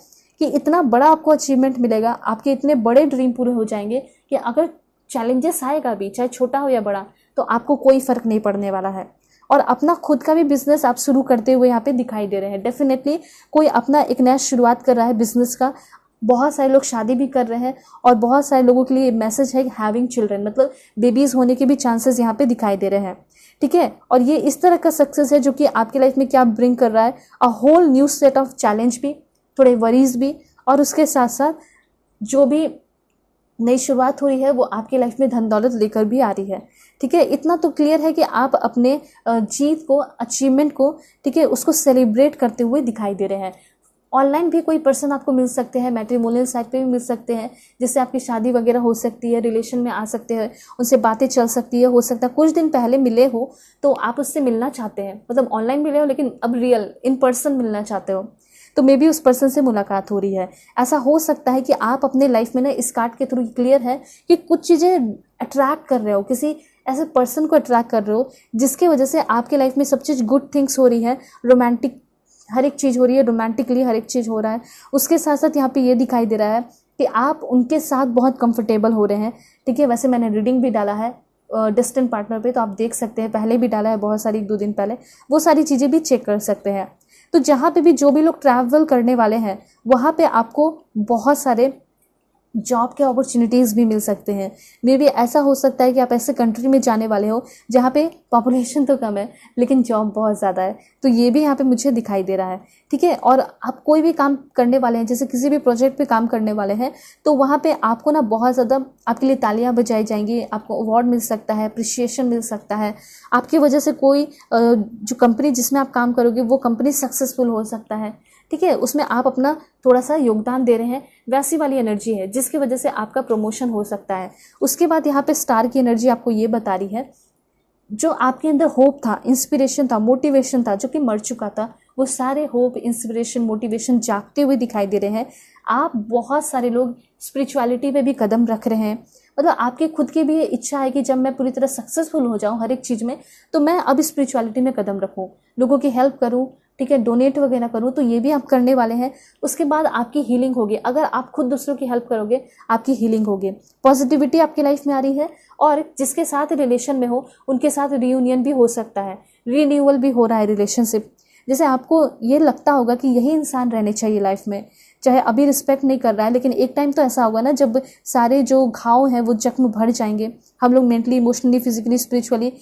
कि इतना बड़ा आपको अचीवमेंट मिलेगा, आपके इतने बड़े ड्रीम पूरे हो जाएंगे कि अगर चैलेंजेस आएगा भी, चाहे छोटा हो या बड़ा, तो आपको कोई फ़र्क नहीं पड़ने वाला है। और अपना खुद का भी बिजनेस आप शुरू करते हुए यहाँ पे दिखाई दे रहे हैं। डेफिनेटली कोई अपना एक नया शुरुआत कर रहा है बिजनेस का। बहुत सारे लोग शादी भी कर रहे हैं, और बहुत सारे लोगों के लिए मैसेज है हैविंग चिल्ड्रन, मतलब बेबीज़ होने के भी चांसेस यहाँ पे दिखाई दे रहे हैं। ठीक है, और ये इस तरह का सक्सेस है जो कि आपके लाइफ में क्या ब्रिंग कर रहा है, a whole new set of challenge भी, थोड़े वरीज भी, और उसके साथ साथ जो भी नई शुरुआत हो रही है वो आपकी लाइफ में धन दौलत लेकर भी आ रही है। ठीक है, इतना तो क्लियर है कि आप अपने जीत को, अचीवमेंट को, ठीक है, उसको सेलिब्रेट करते हुए दिखाई दे रहे हैं। ऑनलाइन भी कोई पर्सन आपको मिल सकते हैं, मैट्रिमोनियल साइट पे भी मिल सकते हैं, जिससे आपकी शादी वगैरह हो सकती है, रिलेशन में आ सकते हैं, उनसे बातें चल सकती है। हो सकता है कुछ दिन पहले मिले हो तो आप उससे मिलना चाहते हैं, मतलब ऑनलाइन मिले हो लेकिन अब रियल इन पर्सन मिलना चाहते हो, तो मे बी उस पर्सन से मुलाकात हो रही है। ऐसा हो सकता है कि आप अपने लाइफ में ना इस कार्ड के थ्रू क्लियर है कि कुछ चीज़ें अट्रैक्ट कर रहे हो, किसी ऐसे पर्सन को अट्रैक्ट कर रहे हो जिसकी वजह से आपके लाइफ में सब चीज़ गुड थिंग्स हो रही है, रोमांटिक हर एक चीज़ हो रही है, रोमांटिकली हर एक चीज़ हो रहा है। उसके साथ साथ यहाँ पे ये दिखाई दे रहा है कि आप उनके साथ बहुत कंफर्टेबल हो रहे हैं। ठीक है, वैसे मैंने रीडिंग भी डाला है डिस्टेंट पार्टनर पे, तो आप देख सकते हैं, पहले भी डाला है बहुत सारी, 1-2 दिन पहले, वो सारी चीज़ें भी चेक कर सकते हैं। तो जहाँ पे भी जो भी लोग ट्रैवल करने वाले हैं वहाँ पे आपको बहुत सारे जॉब के अपॉर्चुनिटीज़ भी मिल सकते हैं। मे बी ऐसा हो सकता है कि आप ऐसे कंट्री में जाने वाले हो जहाँ पे पॉपुलेशन तो कम है लेकिन जॉब बहुत ज़्यादा है, तो ये भी यहाँ पे मुझे दिखाई दे रहा है। ठीक है, और आप कोई भी काम करने वाले हैं, जैसे किसी भी प्रोजेक्ट पे काम करने वाले हैं, तो वहाँ पे आपको ना बहुत ज़्यादा आपके लिए तालियां बजाई जाएंगी, आपको अवार्ड मिल सकता है, अप्रिशिएशन मिल सकता है, आपकी वजह से कोई जो कंपनी जिसमें आप काम करोगे वो कंपनी सक्सेसफुल हो सकता है। ठीक है, उसमें आप अपना थोड़ा सा योगदान दे रहे हैं, वैसी वाली एनर्जी है जिसकी वजह से आपका प्रमोशन हो सकता है। उसके बाद यहाँ पे स्टार की एनर्जी आपको ये बता रही है, जो आपके अंदर होप था, इंस्पिरेशन था, मोटिवेशन था, जो कि मर चुका था, वो सारे होप, इंस्पिरेशन, मोटिवेशन जागते हुए दिखाई दे रहे हैं। आप बहुत सारे लोग स्पिरिचुअलिटी पे भी कदम रख रहे हैं। मतलब आपके खुद की भी ये इच्छा है कि जब मैं पूरी तरह सक्सेसफुल हो जाऊं हर एक चीज़ में, तो मैं अब स्पिरिचुअलिटी में कदम रखूं, लोगों की हेल्प करूं, ठीक है, डोनेट वगैरह करूं। तो ये भी आप करने वाले हैं। उसके बाद आपकी हीलिंग होगी। अगर आप खुद दूसरों की हेल्प करोगे, आपकी हीलिंग होगी। पॉजिटिविटी आपकी लाइफ में आ रही है, और जिसके साथ रिलेशन में हो उनके साथ रियूनियन भी हो सकता है, रीन्यूअल भी हो रहा है रिलेशनशिप। जैसे आपको ये लगता होगा कि यही इंसान रहने चाहिए लाइफ में, चाहे अभी रिस्पेक्ट नहीं कर रहा है, लेकिन एक टाइम तो ऐसा होगा ना जब सारे जो घाव हैं वो जख्म भर जाएंगे। हम लोग मेंटली, इमोशनली, फिजिकली, स्पिरिचुअली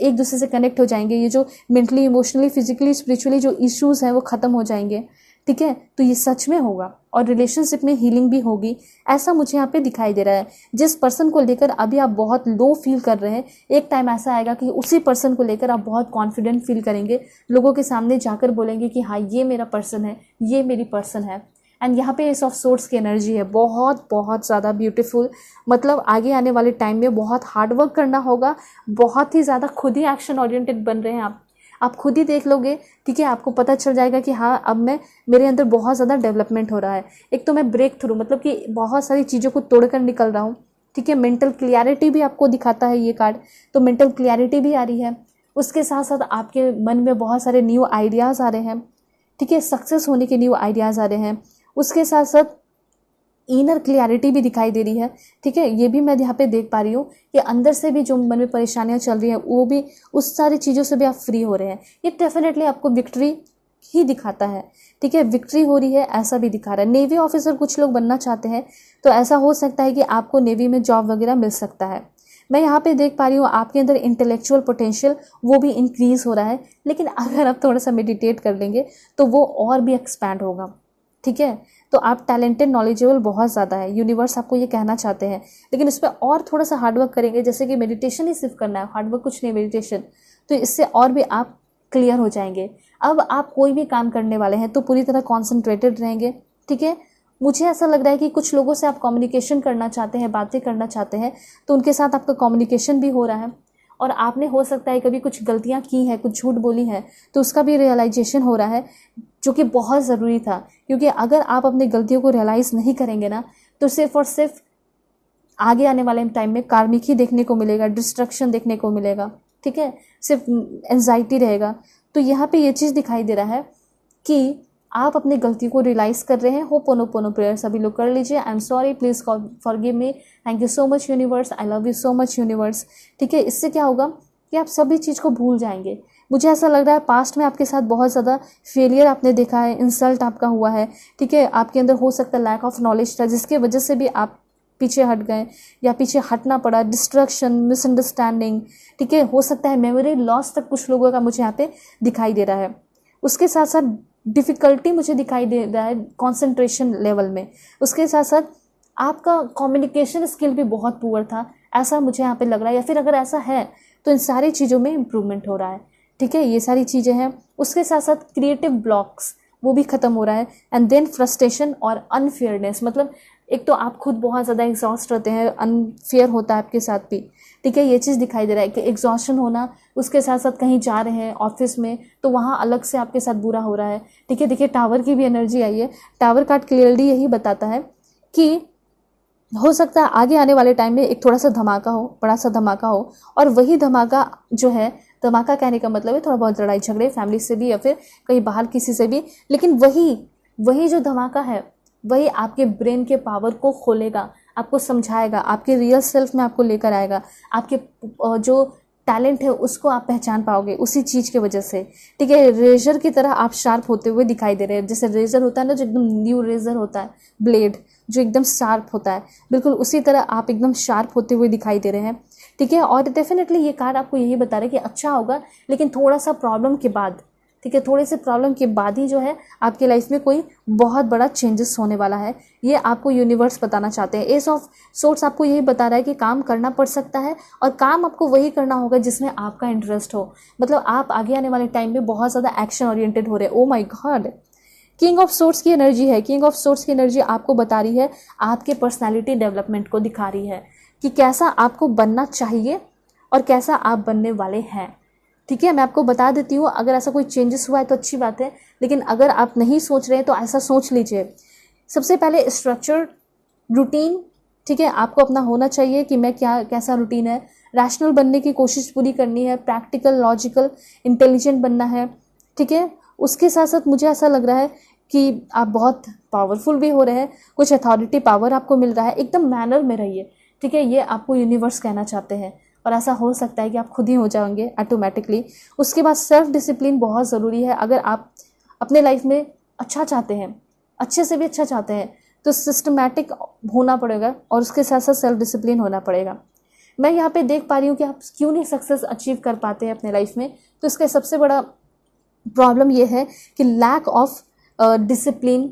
एक दूसरे से कनेक्ट हो जाएंगे। ये जो मेंटली, इमोशनली, फिजिकली, स्पिरिचुअली जो इश्यूज हैं वो ख़त्म हो जाएंगे, ठीक है। तो ये सच में होगा और रिलेशनशिप में हीलिंग भी होगी, ऐसा मुझे यहाँ पे दिखाई दे रहा है। जिस पर्सन को लेकर अभी आप बहुत लो फील कर रहे हैं, एक टाइम ऐसा आएगा कि उसी पर्सन को लेकर आप बहुत कॉन्फिडेंट फील करेंगे, लोगों के सामने जाकर बोलेंगे कि हाँ ये मेरा पर्सन है, ये मेरी पर्सन है। एंड यहाँ पे एस ऑफ सोर्ड्स की एनर्जी है, बहुत बहुत ज़्यादा ब्यूटीफुल। मतलब आगे आने वाले टाइम में बहुत हार्ड वर्क करना होगा, बहुत ही ज़्यादा खुद ही एक्शन ओरिएंटेड बन रहे हैं आप खुद ही देख लोगे, ठीक है। आपको पता चल जाएगा कि हाँ अब मेरे अंदर बहुत ज़्यादा डेवलपमेंट हो रहा है। एक तो मैं ब्रेक थ्रू, मतलब कि बहुत सारी चीज़ों को तोड़कर निकल रहा हूँ, ठीक है। मेंटल क्लियरिटी भी आपको दिखाता है ये कार्ड, तो मेंटल क्लियरिटी भी आ रही है। उसके साथ साथ आपके मन में बहुत सारे न्यू आइडियाज़ आ रहे हैं, ठीक है। सक्सेस होने के न्यू आइडियाज़ आ रहे हैं। उसके साथ साथ इनर क्लियरिटी भी दिखाई दे रही है, ठीक है। ये भी मैं यहाँ पे देख पा रही हूँ कि अंदर से भी जो मन में परेशानियाँ चल रही हैं वो भी, उस सारी चीज़ों से भी आप फ्री हो रहे हैं। ये डेफिनेटली आपको विक्ट्री ही दिखाता है, ठीक है। विक्ट्री हो रही है ऐसा भी दिखा रहा है। नेवी ऑफिसर कुछ लोग बनना चाहते हैं, तो ऐसा हो सकता है कि आपको नेवी में जॉब वगैरह मिल सकता है। मैं यहाँ पे देख पा रही हूँ आपके अंदर इंटेलेक्चुअल पोटेंशियल वो भी इंक्रीज हो रहा है, लेकिन अगर आप थोड़ा सा मेडिटेट कर लेंगे तो वो और भी एक्सपैंड होगा, ठीक है। तो आप टैलेंटेड, नॉलेजेबल बहुत ज़्यादा है, यूनिवर्स आपको ये कहना चाहते हैं। लेकिन इस पर और थोड़ा सा हार्डवर्क करेंगे, जैसे कि मेडिटेशन ही सिर्फ करना है, हार्डवर्क कुछ नहीं, मेडिटेशन, तो इससे और भी आप क्लियर हो जाएंगे। अब आप कोई भी काम करने वाले हैं तो पूरी तरह कॉन्सेंट्रेटेड रहेंगे, ठीक है। मुझे ऐसा लग रहा है कि कुछ लोगों से आप कम्युनिकेशन करना चाहते हैं, बातें करना चाहते हैं, तो उनके साथ आपका कम्युनिकेशन भी हो रहा है। और आपने हो सकता है कभी कुछ गलतियां की हैं, कुछ झूठ बोली हैं, तो उसका भी रियलाइजेशन हो रहा है, जो कि बहुत ज़रूरी था। क्योंकि अगर आप अपनी गलतियों को रियलाइज़ नहीं करेंगे ना, तो सिर्फ और सिर्फ आगे आने वाले टाइम में कार्मिक ही देखने को मिलेगा, डिस्ट्रक्शन देखने को मिलेगा, ठीक है। सिर्फ एंजाइटी रहेगा। तो यहाँ पे ये चीज़ दिखाई दे रहा है कि आप अपनी गलती को रियलाइज़ कर रहे हैं। होपोनोपोनो प्रेयर सभी लोग कर लीजिए। I am sorry, please forgive me, thank you so much universe, I love you so much universe, ठीक है। इससे क्या होगा कि आप सभी चीज़ को भूल जाएंगे। मुझे ऐसा लग रहा है पास्ट में आपके साथ बहुत ज़्यादा फेलियर आपने देखा है, इंसल्ट आपका हुआ है, ठीक है। आपके अंदर हो सकता है लैक ऑफ नॉलेज था, जिसकी वजह से भी आप पीछे हट गए या पीछे हटना पड़ा, डिस्ट्रक्शन, मिसअंडरस्टैंडिंग, ठीक है। हो सकता है मेमोरी लॉस तक कुछ लोगों का मुझे यहाँ पे दिखाई दे रहा है। उसके साथ साथ डिफ़िकल्टी मुझे दिखाई दे रहा है कॉन्सेंट्रेशन लेवल में। उसके साथ साथ आपका कम्युनिकेशन स्किल भी बहुत पुअर था, ऐसा मुझे यहाँ पे लग रहा है। या फिर अगर ऐसा है तो इन सारी चीज़ों में इम्प्रूवमेंट हो रहा है, ठीक है। ये सारी चीज़ें हैं। उसके साथ साथ क्रिएटिव ब्लॉक्स वो भी ख़त्म हो रहा है। एंड देन फ्रस्ट्रेशन और अनफेयरनेस, मतलब एक तो आप खुद बहुत ज़्यादा एग्जॉस्ट रहते हैं, अनफेयर होता है आपके साथ भी, ठीक है। ये चीज़ दिखाई दे रहा है कि एग्जॉशन होना, उसके साथ साथ कहीं जा रहे हैं ऑफिस में तो वहाँ अलग से आपके साथ बुरा हो रहा है, ठीक है। देखिए टावर की भी एनर्जी आई है। टावर कार्ड क्लियरली यही बताता है कि हो सकता है आगे आने वाले टाइम में एक थोड़ा सा धमाका हो, बड़ा सा धमाका हो, और वही धमाका जो है, धमाका कहने का मतलब है थोड़ा बहुत लड़ाई झगड़े फैमिली से भी या फिर कहीं बाहर किसी से भी, लेकिन वही जो धमाका है वही आपके ब्रेन के पावर को खोलेगा, आपको समझाएगा, आपके रियल सेल्फ में आपको लेकर आएगा। आपके जो टैलेंट है उसको आप पहचान पाओगे उसी चीज़ की वजह से, ठीक है। रेजर की तरह आप शार्प होते हुए दिखाई दे रहे हैं। जैसे रेजर होता है ना, जो एकदम न्यू रेजर होता है, ब्लेड जो एकदम शार्प होता है, बिल्कुल उसी तरह आप एकदम शार्प होते हुए दिखाई दे रहे हैं, ठीक है। और डेफिनेटली ये कार्ड आपको यही बता रहा है कि अच्छा होगा, लेकिन थोड़ा सा प्रॉब्लम के बाद, ठीक है, थोड़े से प्रॉब्लम के बाद ही जो है आपके लाइफ में कोई बहुत बड़ा चेंजेस होने वाला है। ये आपको यूनिवर्स बताना चाहते हैं। एस ऑफ सोर्ड्स आपको यही बता रहा है कि काम करना पड़ सकता है, और काम आपको वही करना होगा जिसमें आपका इंटरेस्ट हो। मतलब आप आगे आने वाले टाइम में बहुत ज़्यादा एक्शन ओरिएंटेड हो रहे हैं। Oh my God, king of swords की एनर्जी है। किंग ऑफ सोर्ड्स की एनर्जी आपको बता रही है, आपके पर्सनैलिटी डेवलपमेंट को दिखा रही है कि कैसा आपको बनना चाहिए और कैसा आप बनने वाले हैं, ठीक है, मैं आपको बता देती हूँ, अगर ऐसा कोई चेंजेस हुआ है तो अच्छी बात है, लेकिन अगर आप नहीं सोच रहे हैं तो ऐसा सोच लीजिए। सबसे पहले स्ट्रक्चर, रूटीन, ठीक है, आपको अपना होना चाहिए कि मैं क्या कैसा रूटीन है। रैशनल बनने की कोशिश पूरी करनी है, प्रैक्टिकल, लॉजिकल, इंटेलिजेंट बनना है, ठीक है। उसके साथ साथ मुझे ऐसा लग रहा है कि आप बहुत पावरफुल भी हो रहे हैं, कुछ अथॉरिटी पावर आपको मिल रहा है, एकदम मैनर में रहिए, ठीक है। ये आपको यूनिवर्स कहना चाहते हैं, और ऐसा हो सकता है कि आप खुद ही हो जाएंगे ऑटोमेटिकली। उसके बाद सेल्फ डिसिप्लिन बहुत ज़रूरी है। अगर आप अपने लाइफ में अच्छा चाहते हैं, अच्छे से भी अच्छा चाहते हैं, तो सिस्टमैटिक होना पड़ेगा, और उसके साथ साथ सेल्फ डिसिप्लिन होना पड़ेगा। मैं यहाँ पे देख पा रही हूँ कि आप क्यों नहीं सक्सेस अचीव कर पाते हैं अपने लाइफ में। तो इसका सबसे बड़ा प्रॉब्लम ये है कि लैक ऑफ डिसिप्लिन,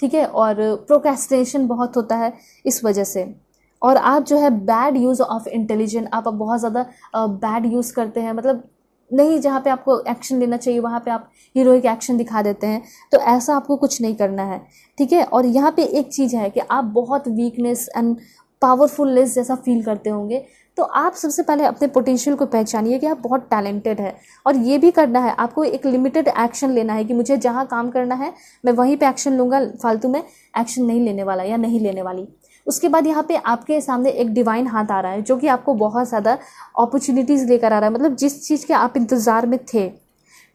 ठीक है, और प्रोक्रेस्टिनेशन बहुत होता है इस वजह से। और आप जो है बैड यूज़ ऑफ इंटेलिजेंट, आप बहुत ज़्यादा बैड यूज़ करते हैं, मतलब नहीं, जहाँ पे आपको एक्शन लेना चाहिए वहाँ पे आप हीरोइक एक्शन दिखा देते हैं। तो ऐसा आपको कुछ नहीं करना है, ठीक है। और यहाँ पे एक चीज़ है कि आप बहुत वीकनेस एंड पावरफुलनेस जैसा फील करते होंगे। तो आप सबसे पहले अपने पोटेंशियल को पहचानिए कि आप बहुत टैलेंटेड है, और ये भी करना है आपको, एक लिमिटेड एक्शन लेना है कि मुझे जहाँ काम करना है मैं वहीं पे एक्शन लूँगा, फालतू में एक्शन नहीं लेने वाला या नहीं लेने वाली। उसके बाद यहाँ पे आपके सामने एक डिवाइन हाथ आ रहा है जो कि आपको बहुत ज़्यादा अपॉर्चुनिटीज़ लेकर आ रहा है, मतलब जिस चीज़ के आप इंतज़ार में थे,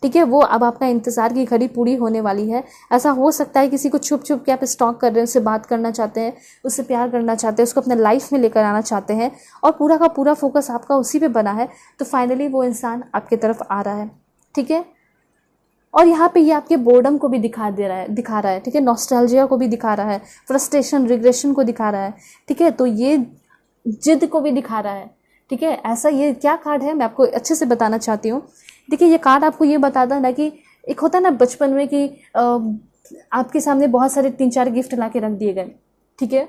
ठीक है, वो अब आपका इंतज़ार की घड़ी पूरी होने वाली है। ऐसा हो सकता है किसी को छुप छुप के आप स्टॉक कर रहे हैं, उससे बात करना चाहते हैं, उससे प्यार करना चाहते हैं, उसको अपने लाइफ में लेकर आना चाहते हैं, और पूरा का पूरा फोकस आपका उसी पे बना है। तो फाइनली वो इंसान आपकी तरफ आ रहा है, ठीक है। और यहाँ पे ये आपके बोर्डम को भी दिखा रहा है, ठीक है, नॉस्टैल्जिया को भी दिखा रहा है, फ्रस्ट्रेशन, रिग्रेशन को दिखा रहा है, ठीक है। तो ये जिद को भी दिखा रहा है, ठीक है। ऐसा ये क्या कार्ड है मैं आपको अच्छे से बताना चाहती हूँ। देखिए, ये कार्ड आपको ये बताता है ना कि एक होता है ना बचपन में कि आपके सामने बहुत सारे 3-4 गिफ्ट ला के रख दिए गए, ठीक है,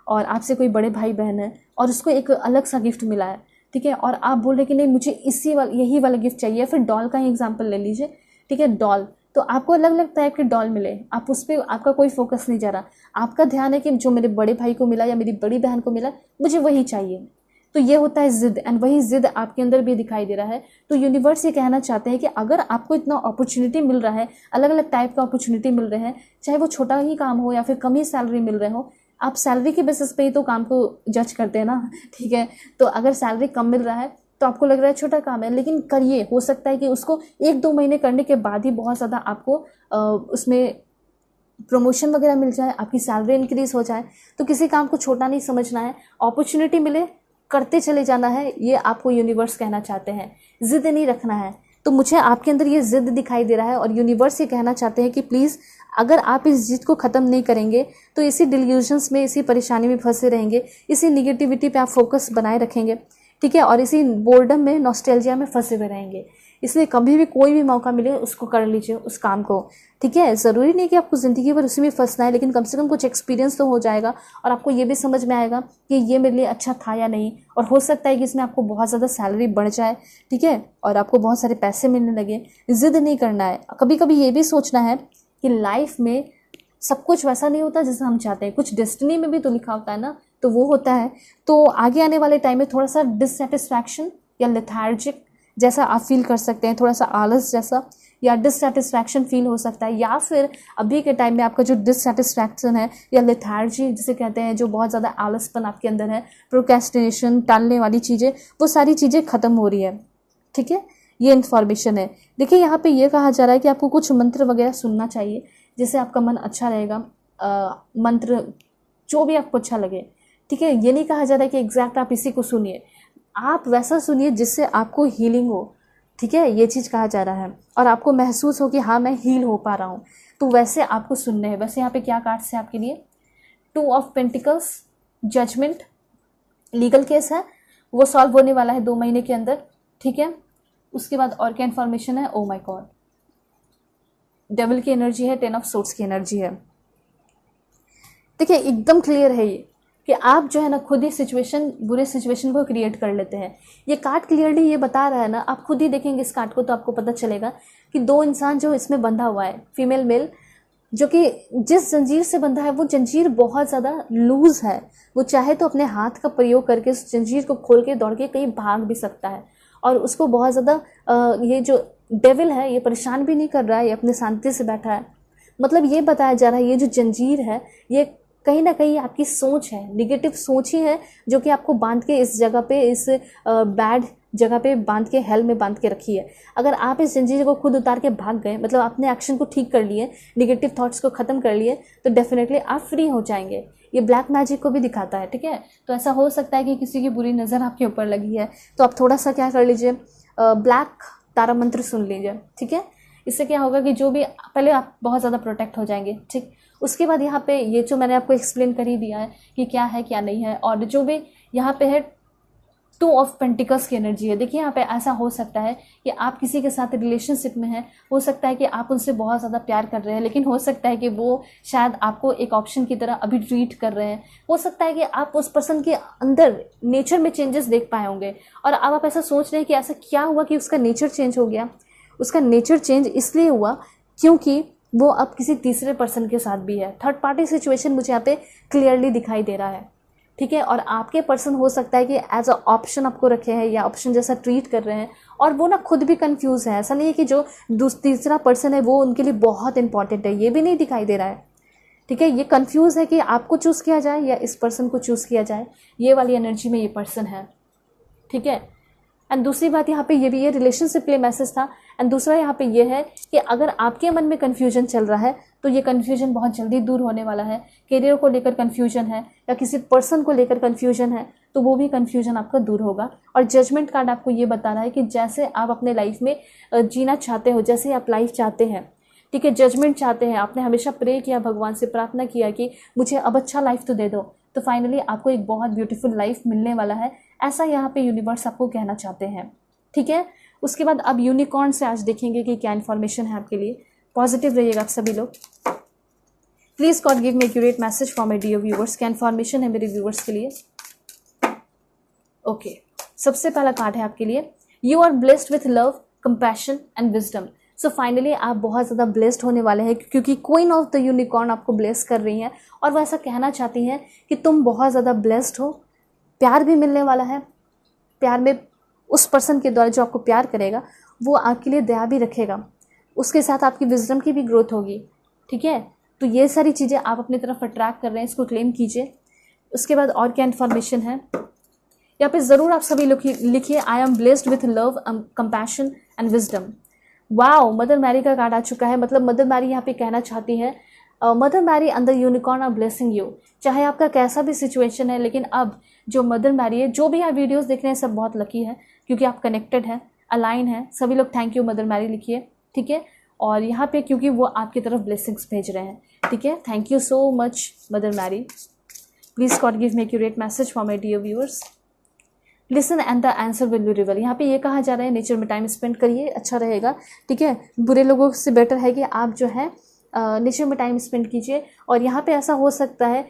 और आपसे कोई बड़े भाई बहन है और उसको एक अलग सा गिफ्ट मिला है, ठीक है, और आप बोल रहे कि नहीं मुझे यही वाला गिफ्ट चाहिए। फिर डॉल का ही एग्जाम्पल ले लीजिए, ठीक है, डॉल, तो आपको अलग अलग टाइप के डॉल मिले, आप उस पर आपका कोई फोकस नहीं जा रहा, आपका ध्यान है कि जो मेरे बड़े भाई को मिला या मेरी बड़ी बहन को मिला मुझे वही चाहिए। तो ये होता है जिद, एंड वही जिद आपके अंदर भी दिखाई दे रहा है। तो यूनिवर्स ये कहना चाहते हैं कि अगर आपको इतना अपॉर्चुनिटी मिल रहा है, अलग अलग टाइप का अपॉर्चुनिटी मिल रहे हैं, चाहे वो छोटा ही काम हो या फिर कम ही सैलरी मिल रहे हो, आप सैलरी के बेसिस पे ही तो काम को जज करते हैं ना, ठीक है। तो अगर सैलरी कम मिल रहा है तो आपको लग रहा है छोटा काम है, लेकिन करिए, हो सकता है कि उसको 1-2 महीने करने के बाद ही बहुत ज़्यादा आपको उसमें प्रमोशन वगैरह मिल जाए, आपकी सैलरी इंक्रीज हो जाए। तो किसी काम को छोटा नहीं समझना है, अपॉर्चुनिटी मिले करते चले जाना है, ये आपको यूनिवर्स कहना चाहते हैं। जिद नहीं रखना है। तो मुझे आपके अंदर ये जिद दिखाई दे रहा है, और यूनिवर्स ये कहना चाहते हैं कि प्लीज़ अगर आप इस जिद को ख़त्म नहीं करेंगे तो इसी डिल्यूजन्स में, इसी परेशानी में फंसे रहेंगे, इसी निगेटिविटी पे आप फोकस बनाए रखेंगे, ठीक है, और इसी बोर्डम में, नॉस्टैल्जिया में फंसे हुए रहेंगे। इसलिए कभी भी कोई भी मौका मिले उसको कर लीजिए, उस काम को, ठीक है। ज़रूरी नहीं कि आपको ज़िंदगी भर उसी में फंसना है, लेकिन कम से कम कुछ एक्सपीरियंस तो हो जाएगा, और आपको ये भी समझ में आएगा कि ये मेरे लिए अच्छा था या नहीं। और हो सकता है कि इसमें आपको बहुत ज़्यादा सैलरी बढ़ जाए, ठीक है, और आपको बहुत सारे पैसे मिलने लगे। ज़िद नहीं करना है। कभी कभी ये भी सोचना है कि लाइफ में सब कुछ वैसा नहीं होता जैसा हम चाहते हैं, कुछ डेस्टिनी में भी तो लिखा होता है ना, तो वो होता है। तो आगे आने वाले टाइम में थोड़ा सा डिससेटिस्फैक्शन या लेथार्जिक जैसा आप फील कर सकते हैं, थोड़ा सा आलस जैसा या डिससेटिस्फैक्शन फील हो सकता है, या फिर अभी के टाइम में आपका जो डिससेटिस्फैक्शन है या लेथार्जी जिसे कहते हैं, जो बहुत ज़्यादा आलसपन आपके अंदर है, प्रोक्रेस्टिनेशन, टालने वाली चीज़ें, वो सारी चीज़ें ख़त्म हो रही है, ठीक है। ये इन्फॉर्मेशन है। देखिए, यहाँ पे ये कहा जा रहा है कि आपको कुछ मंत्र वगैरह सुनना चाहिए जिससे आपका मन अच्छा रहेगा। मंत्र जो भी आपको अच्छा लगे, ठीक है। ये नहीं कहा जा रहा है कि एग्जैक्ट आप इसी को सुनिए, आप वैसा सुनिए जिससे आपको हीलिंग हो, ठीक है, ये चीज़ कहा जा रहा है, और आपको महसूस हो कि हाँ मैं हील हो पा रहा हूँ, तो वैसे आपको सुनने हैं। वैसे यहाँ पे क्या कार्ड्स है आपके लिए? 2 of pentacles, judgement, legal case है, वो सॉल्व होने वाला है 2 महीने के अंदर, ठीक है। उसके बाद और क्या इन्फॉर्मेशन है? ओ माय गॉड, डेविल की एनर्जी है, 10 ऑफ सोर्ड्स की एनर्जी है। देखिए, एकदम क्लियर है ये कि आप जो है ना खुद ही बुरे सिचुएशन को क्रिएट कर लेते हैं। ये कार्ड क्लियरली ये बता रहा है ना, आप खुद ही देखेंगे इस कार्ड को तो आपको पता चलेगा कि 2 इंसान जो इसमें बंधा हुआ है, फीमेल मेल, जो कि जिस जंजीर से बंधा है वो जंजीर बहुत ज़्यादा लूज है। वो चाहे तो अपने हाथ का प्रयोग करके उस जंजीर को खोल के दौड़ के कहीं भाग भी सकता है, और उसको बहुत ज़्यादा ये जो डेविल है ये परेशान भी नहीं कर रहा है, ये अपने शांति से बैठा है। मतलब ये बताया जा रहा है ये जो जंजीर है ये कहीं ना कहीं आपकी सोच है, निगेटिव सोच ही है जो कि आपको बांध के इस जगह पे, इस बैड जगह पे बांध के, हेल में बांध के रखी है। अगर आप इस जंजीर को खुद उतार के भाग गए, मतलब अपने एक्शन को ठीक कर लिए, निगेटिव थॉट्स को ख़त्म कर लिए, तो डेफिनेटली आप फ्री हो जाएंगे। ये ब्लैक मैजिक को भी दिखाता है, ठीक है। तो ऐसा हो सकता है कि किसी की बुरी नज़र आपके ऊपर लगी है, तो आप थोड़ा सा क्या कर लीजिए, ब्लैक तारा मंत्र सुन लीजिए, ठीक है। इससे क्या होगा कि जो भी, पहले आप बहुत ज़्यादा प्रोटेक्ट हो जाएंगे, ठीक। उसके बाद यहाँ पे ये जो मैंने आपको एक्सप्लेन कर ही दिया है कि क्या है क्या नहीं है। और जो भी यहाँ पे है 2 ऑफ पेंटिकल्स की एनर्जी है। देखिए यहाँ पे ऐसा हो सकता है कि आप किसी के साथ रिलेशनशिप में हैं, हो सकता है कि आप उनसे बहुत ज़्यादा प्यार कर रहे हैं, लेकिन हो सकता है कि वो शायद आपको एक ऑप्शन की तरह अभी ट्रीट कर रहे हैं। हो सकता है कि आप उस पर्सन के अंदर नेचर में चेंजेस देख पाए होंगे, और अब आप ऐसा सोच रहे हैं कि ऐसा क्या हुआ कि उसका नेचर चेंज हो गया। उसका नेचर चेंज इसलिए हुआ क्योंकि वो अब किसी तीसरे पर्सन के साथ भी है। थर्ड पार्टी सिचुएशन मुझे यहाँ पे क्लियरली दिखाई दे रहा है, ठीक है। और आपके पर्सन हो सकता है कि एज अ ऑप्शन आपको रखे हैं या ऑप्शन जैसा ट्रीट कर रहे हैं, और वो ना खुद भी कंफ्यूज है। ऐसा नहीं है कि जो तीसरा पर्सन है वो उनके लिए बहुत इंपॉर्टेंट है, ये भी नहीं दिखाई दे रहा है, ठीक है। ये कंफ्यूज है कि आपको चूज़ किया जाए या इस पर्सन को चूज़ किया जाए। ये वाली एनर्जी में ये पर्सन है, ठीक है। एंड दूसरी बात यहाँ पे ये भी, ये रिलेशनशिप के लिए मैसेज था। एंड दूसरा यहाँ पे ये है कि अगर आपके मन में कन्फ्यूजन चल रहा है तो ये कन्फ्यूजन बहुत जल्दी दूर होने वाला है। करियर को लेकर कन्फ्यूजन है या किसी पर्सन को लेकर कन्फ्यूजन है तो वो भी कन्फ्यूजन आपका दूर होगा। और जजमेंट कार्ड आपको ये बता रहा है कि जैसे आप अपने लाइफ में जीना चाहते हो, जैसे आप लाइफ चाहते हैं, ठीक है, जजमेंट चाहते हैं, आपने हमेशा प्रे किया, भगवान से प्रार्थना किया कि मुझे अब अच्छा लाइफ तो दे दो, तो फाइनली आपको एक बहुत ब्यूटीफुल लाइफ मिलने वाला है। ऐसा यहाँ पे यूनिवर्स आपको कहना चाहते हैं, ठीक है। उसके बाद अब यूनिकॉर्न से आज देखेंगे कि क्या इन्फॉर्मेशन है आपके लिए। पॉजिटिव रहिएगा आप सभी लोग। Please God give me accurate message for my dear viewers. क्या इन्फॉर्मेशन है मेरे व्यूअर्स के लिए। ओके, सबसे पहला कार्ड है आपके लिए, you are blessed with love, compassion and wisdom. So finally आप बहुत ज़्यादा ब्लेस्ड होने वाले हैं क्योंकि क्वीन ऑफ द यूनिकॉर्न आपको ब्लेस कर रही हैं और वो ऐसा कहना चाहती हैं कि तुम बहुत ज़्यादा ब्लेस्ड हो। प्यार भी मिलने वाला है, प्यार में उस पर्सन के द्वारा जो आपको प्यार करेगा वो आपके लिए दया भी रखेगा, उसके साथ आपकी विजडम की भी ग्रोथ होगी, ठीक है। तो ये सारी चीज़ें आप अपनी तरफ अट्रैक्ट कर रहे हैं, इसको क्लेम कीजिए। उसके बाद और क्या इन्फॉर्मेशन है यहाँ पे ज़रूर आप सभी लिखिए, I am blessed with love, compassion and wisdom. Wow, mother Mary का कार्ड आ चुका है। मतलब मदर मैरी यहाँ पे कहना चाहती है, mother Mary and the unicorn are blessing you. चाहे आपका कैसा भी सिचुएशन है, लेकिन अब जो मदर मैरी है, जो भी यहाँ वीडियोस देख रहे हैं सब बहुत लकी है क्योंकि आप कनेक्टेड हैं, अलाइन हैं। सभी लोग थैंक यू मदर मैरी लिखिए, ठीक है। और यहाँ पे क्योंकि वो आपकी तरफ ब्लेसिंग्स भेज रहे हैं, ठीक है। Thank you so much mother Mary. Please God give me accurate message for my dear viewers. Listen and the answer will be reveal. यहाँ पे ये कहा जा रहा है नेचर में टाइम स्पेंड करिए, अच्छा रहेगा, ठीक है। बुरे लोगों से बेटर है कि आप जो है नेचर में टाइम स्पेंड कीजिए। और यहाँ पे ऐसा हो सकता है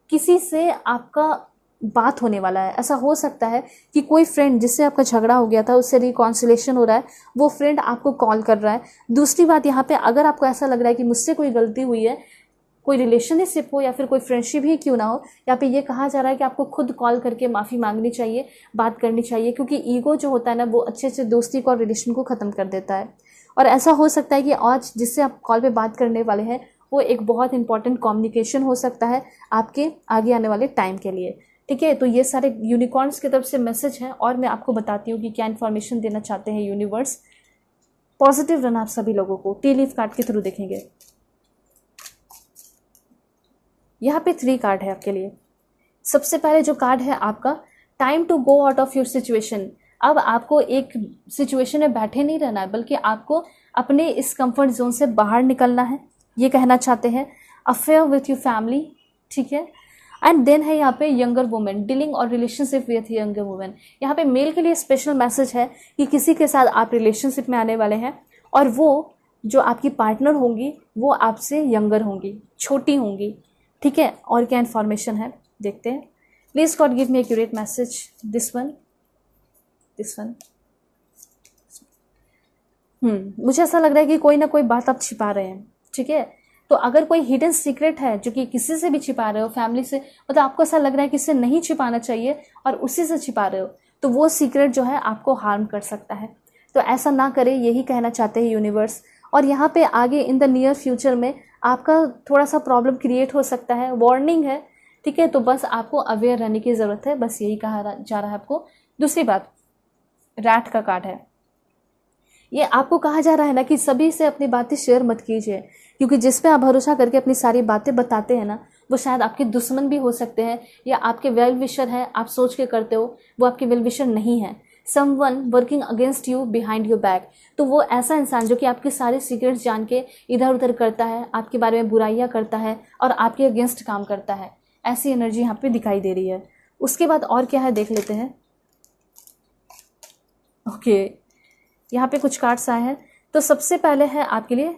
किसी से आपका बात होने वाला है। ऐसा हो सकता है कि कोई फ्रेंड जिससे आपका झगड़ा हो गया था उससे रिकॉन्सिलेशन हो रहा है, वो फ्रेंड आपको कॉल कर रहा है। दूसरी बात यहाँ पे, अगर आपको ऐसा लग रहा है कि मुझसे कोई गलती हुई है, कोई रिलेशनशिप हो या फिर कोई फ्रेंडशिप ही क्यों ना हो, यहाँ पे ये कहा जा रहा है कि आपको खुद कॉल करके माफ़ी मांगनी चाहिए, बात करनी चाहिए, क्योंकि ईगो जो होता है ना वो अच्छे से दोस्ती को और रिलेशन को ख़त्म कर देता है। और ऐसा हो सकता है कि आज जिससे आप कॉल पे बात करने वाले हैं वो एक बहुत इंपॉर्टेंट कम्युनिकेशन हो सकता है आपके आगे आने वाले टाइम के लिए, ठीक है। तो ये सारे यूनिकॉर्न्स की तरफ से मैसेज हैं और मैं आपको बताती हूँ कि क्या इन्फॉर्मेशन देना चाहते हैं यूनिवर्स। पॉजिटिव रहना आप सभी लोगों को। टी लीफ कार्ड के थ्रू देखेंगे। यहाँ पे 3 कार्ड है आपके लिए। सबसे पहले जो कार्ड है आपका, time to go out of your situation. अब आपको एक सिचुएशन में बैठे नहीं रहना है, बल्कि आपको अपने इस कंफर्ट जोन से बाहर निकलना है, ये कहना चाहते हैं। अफेयर विथ योर फैमिली, ठीक है। एंड देन है यहाँ पे यंगर वुमेन, डीलिंग और रिलेशनशिप विथ यंगर वुमेन। यहाँ पे मेल के लिए स्पेशल मैसेज है कि किसी के साथ आप रिलेशनशिप में आने वाले हैं और वो जो आपकी पार्टनर होंगी वो आपसे यंगर होंगी, छोटी होंगी, ठीक है। और क्या इन्फॉर्मेशन है देखते हैं। Please God give me accurate message. This one मुझे ऐसा लग रहा है कि कोई ना कोई बात आप छिपा रहे हैं, ठीक है। तो अगर कोई हिडन सीक्रेट है जो कि किसी से भी छिपा रहे हो, फैमिली से, मतलब आपको ऐसा लग रहा है कि इससे नहीं छिपाना चाहिए और उसी से छिपा रहे हो, तो वो सीक्रेट जो है आपको हार्म कर सकता है। तो ऐसा ना करें, यही कहना चाहते हैं यूनिवर्स। और यहाँ पे आगे इन द नियर फ्यूचर में आपका थोड़ा सा प्रॉब्लम क्रिएट हो सकता है, वार्निंग है, ठीक है। तो बस आपको अवेयर रहने की ज़रूरत है, बस यही कहा जा रहा है आपको। दूसरी बात, रैट का कार्ड है। ये आपको कहा जा रहा है ना कि सभी से अपनी बातें शेयर मत कीजिए, क्योंकि जिस पे आप भरोसा करके अपनी सारी बातें बताते हैं ना, वो शायद आपके दुश्मन भी हो सकते हैं, या आपके वेल विशर है, आप सोच के करते हो, वो आपके वेल विशर नहीं है। Someone working against you behind your back, तो वो ऐसा इंसान जो कि आपके सारे सीक्रेट्स जान के इधर उधर करता है, आपके बारे में बुराइयां करता है और आपके अगेंस्ट काम करता है, ऐसी एनर्जी यहाँ पे दिखाई दे रही है। उसके बाद और क्या है देख लेते हैं। ओके, यहाँ पे कुछ कार्ड्स आए हैं। तो सबसे पहले है आपके लिए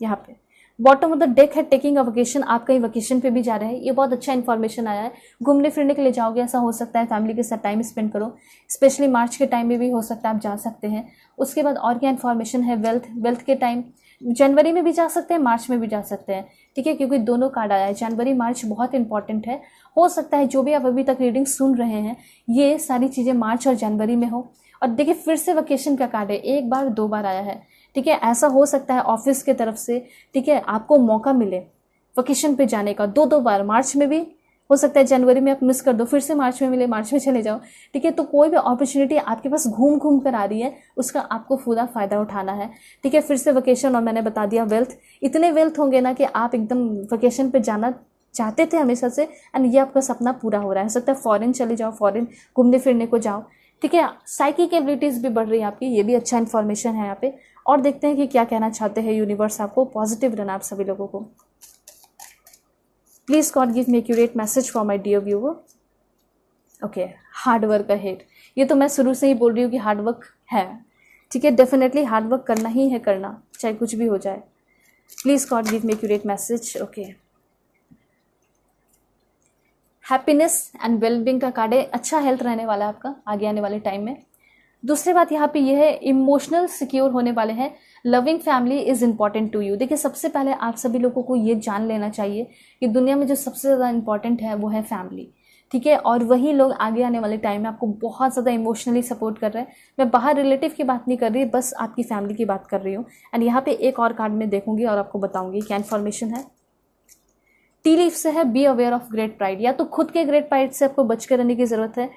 यहाँ पे बॉटम ऑफ द डेक है टेकिंग अ वेकेशन। आप कहीं वेकेशन पे भी जा रहे हैं, ये बहुत अच्छा इन्फॉर्मेशन आया है। घूमने फिरने के लिए जाओगे, ऐसा हो सकता है, फैमिली के साथ टाइम स्पेंड करो, स्पेशली मार्च के टाइम में भी हो सकता है आप जा सकते हैं। उसके बाद और क्या इन्फॉर्मेशन है, वेल्थ के टाइम जनवरी में भी जा सकते हैं, मार्च में भी जा सकते हैं, ठीक है, क्योंकि दोनों कार्ड आया है। जनवरी मार्च बहुत इंपॉर्टेंट है। हो सकता है जो भी आप अभी तक रीडिंग सुन रहे हैं, ये सारी चीज़ें मार्च और जनवरी में हो। और देखिए फिर से वेकेशन का कार्ड है, एक बार दो बार आया है, ठीक है। ऐसा हो सकता है ऑफिस के तरफ से, ठीक है, आपको मौका मिले वेकेशन पे जाने का दो बार, मार्च में भी हो सकता है, जनवरी में आप मिस कर दो, फिर से मार्च में मिले, मार्च में चले जाओ, ठीक है। तो कोई भी अपॉर्चुनिटी आपके पास घूम घूम कर आ रही है, उसका आपको पूरा फ़ायदा उठाना है, ठीक है। फिर से वेकेशन, और मैंने बता दिया वेल्थ, इतने वेल्थ होंगे ना कि आप एकदम वेकेशन पे जाना चाहते थे हमेशा से, एंड ये आपका सपना पूरा हो रहा है। हो सकता है फॉरेन चले जाओ, फॉरेन घूमने फिरने को जाओ, ठीक है। साइकिक एबिलिटीज़ भी बढ़ रही है आपकी, ये भी अच्छा इन्फॉर्मेशन है यहाँ पे। और देखते हैं कि क्या कहना चाहते हैं यूनिवर्स आपको। पॉजिटिव रहना आप सभी लोगों को। Please God give me accurate message for my dear viewer. Okay, hard work ahead, ये तो मैं शुरू से ही बोल रही हूँ कि हार्ड वर्क है, ठीक है। डेफिनेटली हार्ड वर्क करना ही है, करना चाहे कुछ भी हो जाए। Please God give me accurate message. Okay, happiness and wellbeing का कार्ड है। अच्छा हेल्थ रहने वाला है आपका आगे आने वाले टाइम में। दूसरी बात यहाँ पे ये है, इमोशनल सिक्योर होने वाले हैं। Loving family is important to you. देखिए सबसे पहले आप सभी लोगों को ये जान लेना चाहिए कि दुनिया में जो सबसे ज़्यादा इंपॉर्टेंट है वो है फैमिली, ठीक है। और वही लोग आगे आने वाले टाइम में आपको बहुत ज़्यादा इमोशनली सपोर्ट कर रहे हैं। मैं बाहर रिलेटिव की बात नहीं कर रही, बस आपकी फैमिली की बात कर रही हूँ। एंड यहाँ पे एक और कार्ड में देखूंगी और आपको बताऊंगी क्या इन्फॉर्मेशन है। टी लीफ से है be aware of great pride, या तो खुद के ग्रेट प्राइड से आपको बच के रहने की ज़रूरत है।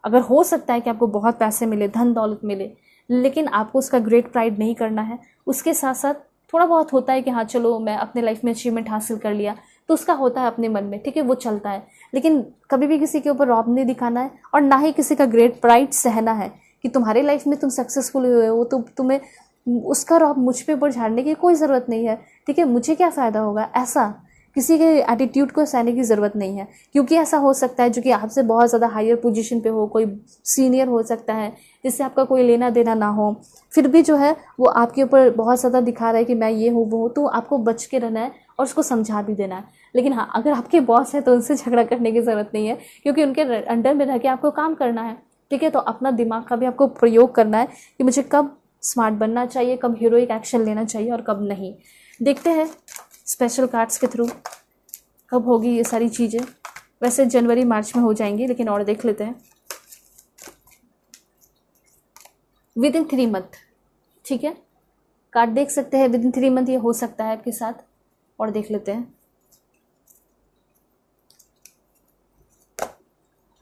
अगर हो सकता है कि आपको बहुत पैसे मिले, धन दौलत मिले, लेकिन आपको उसका ग्रेट प्राइड नहीं करना है। उसके साथ साथ थोड़ा बहुत होता है कि हाँ चलो मैं अपने लाइफ में अचीवमेंट हासिल कर लिया, तो उसका होता है अपने मन में, ठीक है, वो चलता है। लेकिन कभी भी किसी के ऊपर रौब नहीं दिखाना है, और ना ही किसी का ग्रेट प्राइड सहना है कि तुम्हारे लाइफ में तुम सक्सेसफुल हुए हो, तो तुम्हें उसका रौब मुझ पे ऊपर झाड़ने की कोई ज़रूरत नहीं है, ठीक है। मुझे क्या फ़ायदा होगा, ऐसा किसी के एटीट्यूड को सहने की ज़रूरत नहीं है। क्योंकि ऐसा हो सकता है जो कि आपसे बहुत ज़्यादा हायर पोजीशन पे हो, कोई सीनियर हो सकता है जिससे आपका कोई लेना देना ना हो, फिर भी जो है वो आपके ऊपर बहुत ज़्यादा दिखा रहा है कि मैं ये हूँ वो हूँ, तो आपको बच के रहना है और उसको समझा भी देना है। लेकिन हाँ, अगर आपके बॉस है तो उनसे झगड़ा करने की ज़रूरत नहीं है, क्योंकि उनके अंडर में रह के आपको काम करना है, ठीक है। तो अपना दिमाग का भी आपको प्रयोग करना है कि मुझे कब स्मार्ट बनना चाहिए, कब हीरोइक एक्शन लेना चाहिए और कब नहीं। देखते हैं स्पेशल कार्ड्स के थ्रू कब होगी ये सारी चीज़ें। वैसे जनवरी मार्च में हो जाएंगी, लेकिन और देख लेते हैं। विद इन 3 मंथ, ठीक है, कार्ड देख सकते हैं। विद इन 3 मंथ ये हो सकता है आपके साथ, और देख लेते हैं।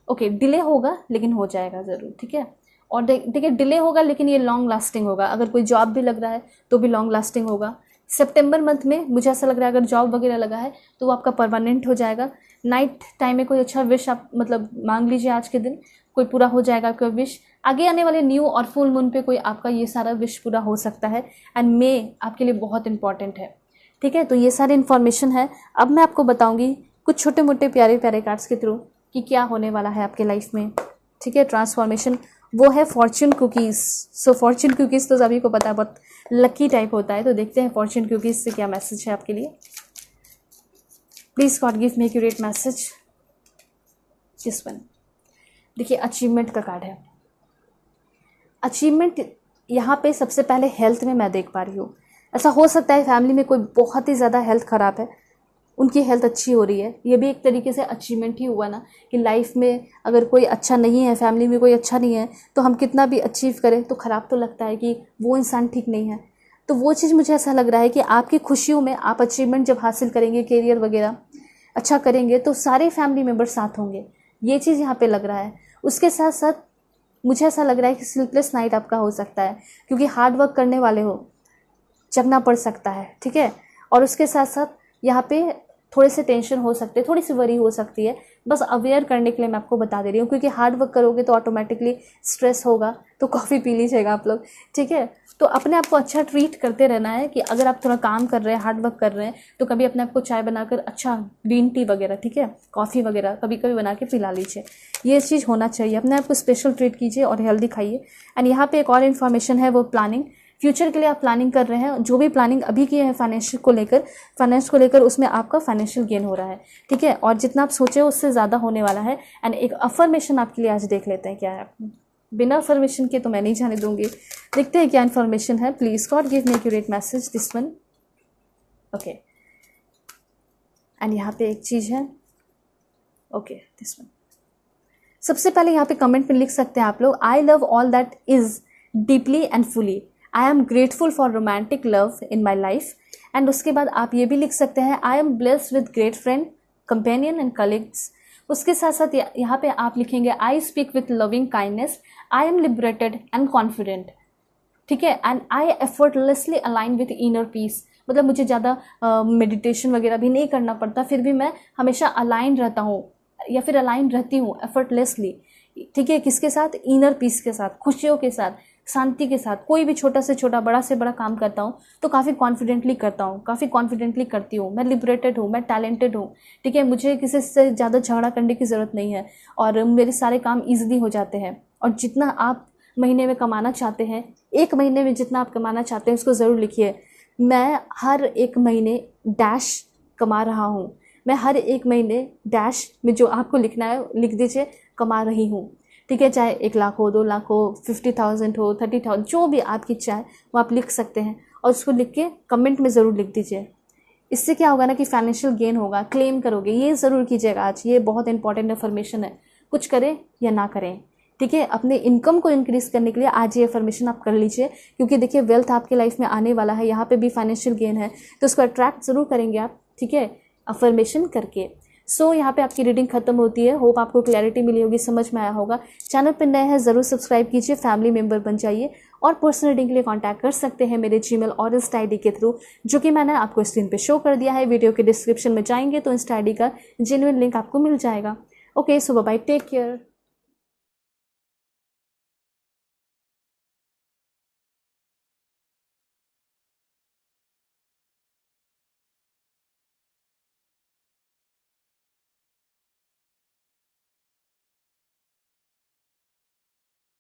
ओके, डिले होगा लेकिन हो जाएगा ज़रूर, ठीक है। और देखिए डिले होगा लेकिन ये लॉन्ग लास्टिंग होगा। अगर कोई जॉब भी लग रहा है तो भी लॉन्ग लास्टिंग होगा। सितंबर मंथ में मुझे ऐसा लग रहा है अगर जॉब वगैरह लगा है तो वो आपका परमानेंट हो जाएगा। नाइट टाइम में कोई अच्छा विश आप मतलब मांग लीजिए, आज के दिन कोई पूरा हो जाएगा आपका विश। आगे आने वाले न्यू और फुल मून पे कोई आपका ये सारा विश पूरा हो सकता है। एंड मे आपके लिए बहुत इंपॉर्टेंट है, ठीक है। तो ये सारी इन्फॉर्मेशन है। अब मैं आपको बताऊंगी कुछ छोटे मोटे प्यारे प्यारे कार्ड्स के थ्रू कि क्या होने वाला है आपके लाइफ में, ठीक है। ट्रांसफॉर्मेशन वो है फॉर्च्यून कुकीज़। सो फॉर्च्यून कुकीज़ तो सभी को पता है बहुत लकी टाइप होता है। तो देखते हैं फॉर्च्यून कुकीज़ से क्या मैसेज है आपके लिए। Please God give me accurate message. This one, देखिए अचीवमेंट का कार्ड है। अचीवमेंट यहाँ पे सबसे पहले हेल्थ में मैं देख पा रही हूँ। ऐसा हो सकता है फैमिली में कोई बहुत ही ज़्यादा हेल्थ ख़राब है, उनकी हेल्थ अच्छी हो रही है, ये भी एक तरीके से अचीवमेंट ही हुआ ना, कि लाइफ में अगर कोई अच्छा नहीं है, फैमिली में कोई अच्छा नहीं है, तो हम कितना भी अचीव करें तो ख़राब तो लगता है कि वो इंसान ठीक नहीं है। तो वो चीज़ मुझे ऐसा लग रहा है कि आपकी खुशियों में आप अचीवमेंट जब हासिल करेंगे, करियर वगैरह अच्छा करेंगे, तो सारे फैमिली मेम्बर साथ होंगे, ये चीज़ यहाँ पे लग रहा है। उसके साथ साथ मुझे ऐसा लग रहा है कि स्लीपलेस नाइट आपका हो सकता है, क्योंकि हार्ड वर्क करने वाले हो, जगना पड़ सकता है, ठीक है। और उसके साथ साथ यहाँ पे थोड़े से टेंशन हो सकते हैं, थोड़ी सी वरी हो सकती है, बस अवेयर करने के लिए मैं आपको बता दे रही हूँ, क्योंकि हार्ड वर्क करोगे तो ऑटोमेटिकली स्ट्रेस होगा, तो कॉफ़ी पी लीजिएगा आप लोग, ठीक है। तो अपने आप को अच्छा ट्रीट करते रहना है, कि अगर आप थोड़ा काम कर रहे हैं, हार्ड वर्क कर रहे हैं, तो कभी अपने आप को चाय बनाकर अच्छा ग्रीन टी वगैरह, ठीक है, कॉफ़ी वगैरह कभी कभी बना के पिला लीजिए, ये चीज़ होना चाहिए। अपने आप को स्पेशल ट्रीट कीजिए और हेल्दी खाइए। एंड यहाँ पे एक और इन्फॉर्मेशन है, वो प्लानिंग, फ्यूचर के लिए आप प्लानिंग कर रहे हैं, जो भी प्लानिंग अभी की है फाइनेंस को लेकर उसमें आपका फाइनेंशियल गेन हो रहा है, ठीक है, और जितना आप सोचे उससे ज़्यादा होने वाला है। एंड एक अफर्मेशन आपके लिए आज देख लेते हैं क्या है, बिना अफर्मेशन के तो मैं नहीं जाने दूंगी, देखते हैं क्या इन्फॉर्मेशन है। Please God give me accurate message, this one, okay. And यहाँ पे एक चीज़ है, ओके, दिस वन। सबसे पहले यहाँ पे कमेंट में लिख सकते हैं आप लोग, I love all that is deeply and fully, I am grateful for romantic love in my life. And उसके बाद आप ये भी लिख सकते हैं, आई am blessed with great friend, companion and colleagues. उसके साथ साथ यहाँ पे आप लिखेंगे, I speak with loving kindness, I am liberated and confident, ठीक है, and I effortlessly align with inner peace. मतलब मुझे ज़्यादा मेडिटेशन वगैरह भी नहीं करना पड़ता, फिर भी मैं हमेशा अलाइन रहता हूँ या फिर अलाइन रहती हूँ एफर्टलेसली, ठीक है, किसके साथ, इनर पीस के साथ, खुशियों के साथ, शांति के साथ। कोई भी छोटा से छोटा, बड़ा से बड़ा काम करता हूँ तो काफ़ी कॉन्फिडेंटली करता हूँ, काफ़ी कॉन्फिडेंटली करती हूँ। मैं लिबरेटेड हूँ, मैं टैलेंटेड हूँ, ठीक है, मुझे किसी से ज़्यादा झगड़ा करने की ज़रूरत नहीं है और मेरे सारे काम ईजिली हो जाते हैं। और जितना आप महीने में कमाना चाहते हैं, एक महीने में जितना आप कमाना चाहते हैं उसको ज़रूर लिखिए। मैं हर एक महीने डैश कमा रहा हूँ, मैं हर एक महीने डैश में जो आपको लिखना है लिख दीजिए, कमा रही हूँ, ठीक है, चाहे 1 लाख हो, 2 लाख हो, 50,000 हो, 30,000, जो भी आपकी इच्छा है वो आप लिख सकते हैं और उसको लिख के कमेंट में ज़रूर लिख दीजिए। इससे क्या होगा ना कि फाइनेंशियल गेन होगा, क्लेम करोगे, ये ज़रूर कीजिएगा आज, ये बहुत इंपॉर्टेंट इन्फॉर्मेशन है, कुछ करें या ना करें, ठीक है। अपने इनकम को इंक्रीज़ करने के लिए आज ये इन्फॉर्मेशन आप कर लीजिए, क्योंकि देखिए वेल्थ आपके लाइफ में आने वाला है, यहाँ पे भी फाइनेंशियल गेन है, तो उसको अट्रैक्ट ज़रूर करेंगे आप, ठीक है, अफर्मेशन करके। सो यहाँ पे आपकी रीडिंग खत्म होती है। होप आपको क्लैरिटी मिली होगी, समझ में आया होगा। चैनल पर नए हैं ज़रूर सब्सक्राइब कीजिए, फैमिली मेम्बर बन जाइए और पर्सनल रीडिंग के लिए कांटेक्ट कर सकते हैं मेरे जीमेल और इंस्टा आईडी के थ्रू, जो कि मैंने आपको स्क्रीन पे शो कर दिया है। वीडियो के डिस्क्रिप्शन में जाएंगे तो इंस्टा आईडी का जेन्युइन लिंक आपको मिल जाएगा। ओके, सो बाय, टेक केयर।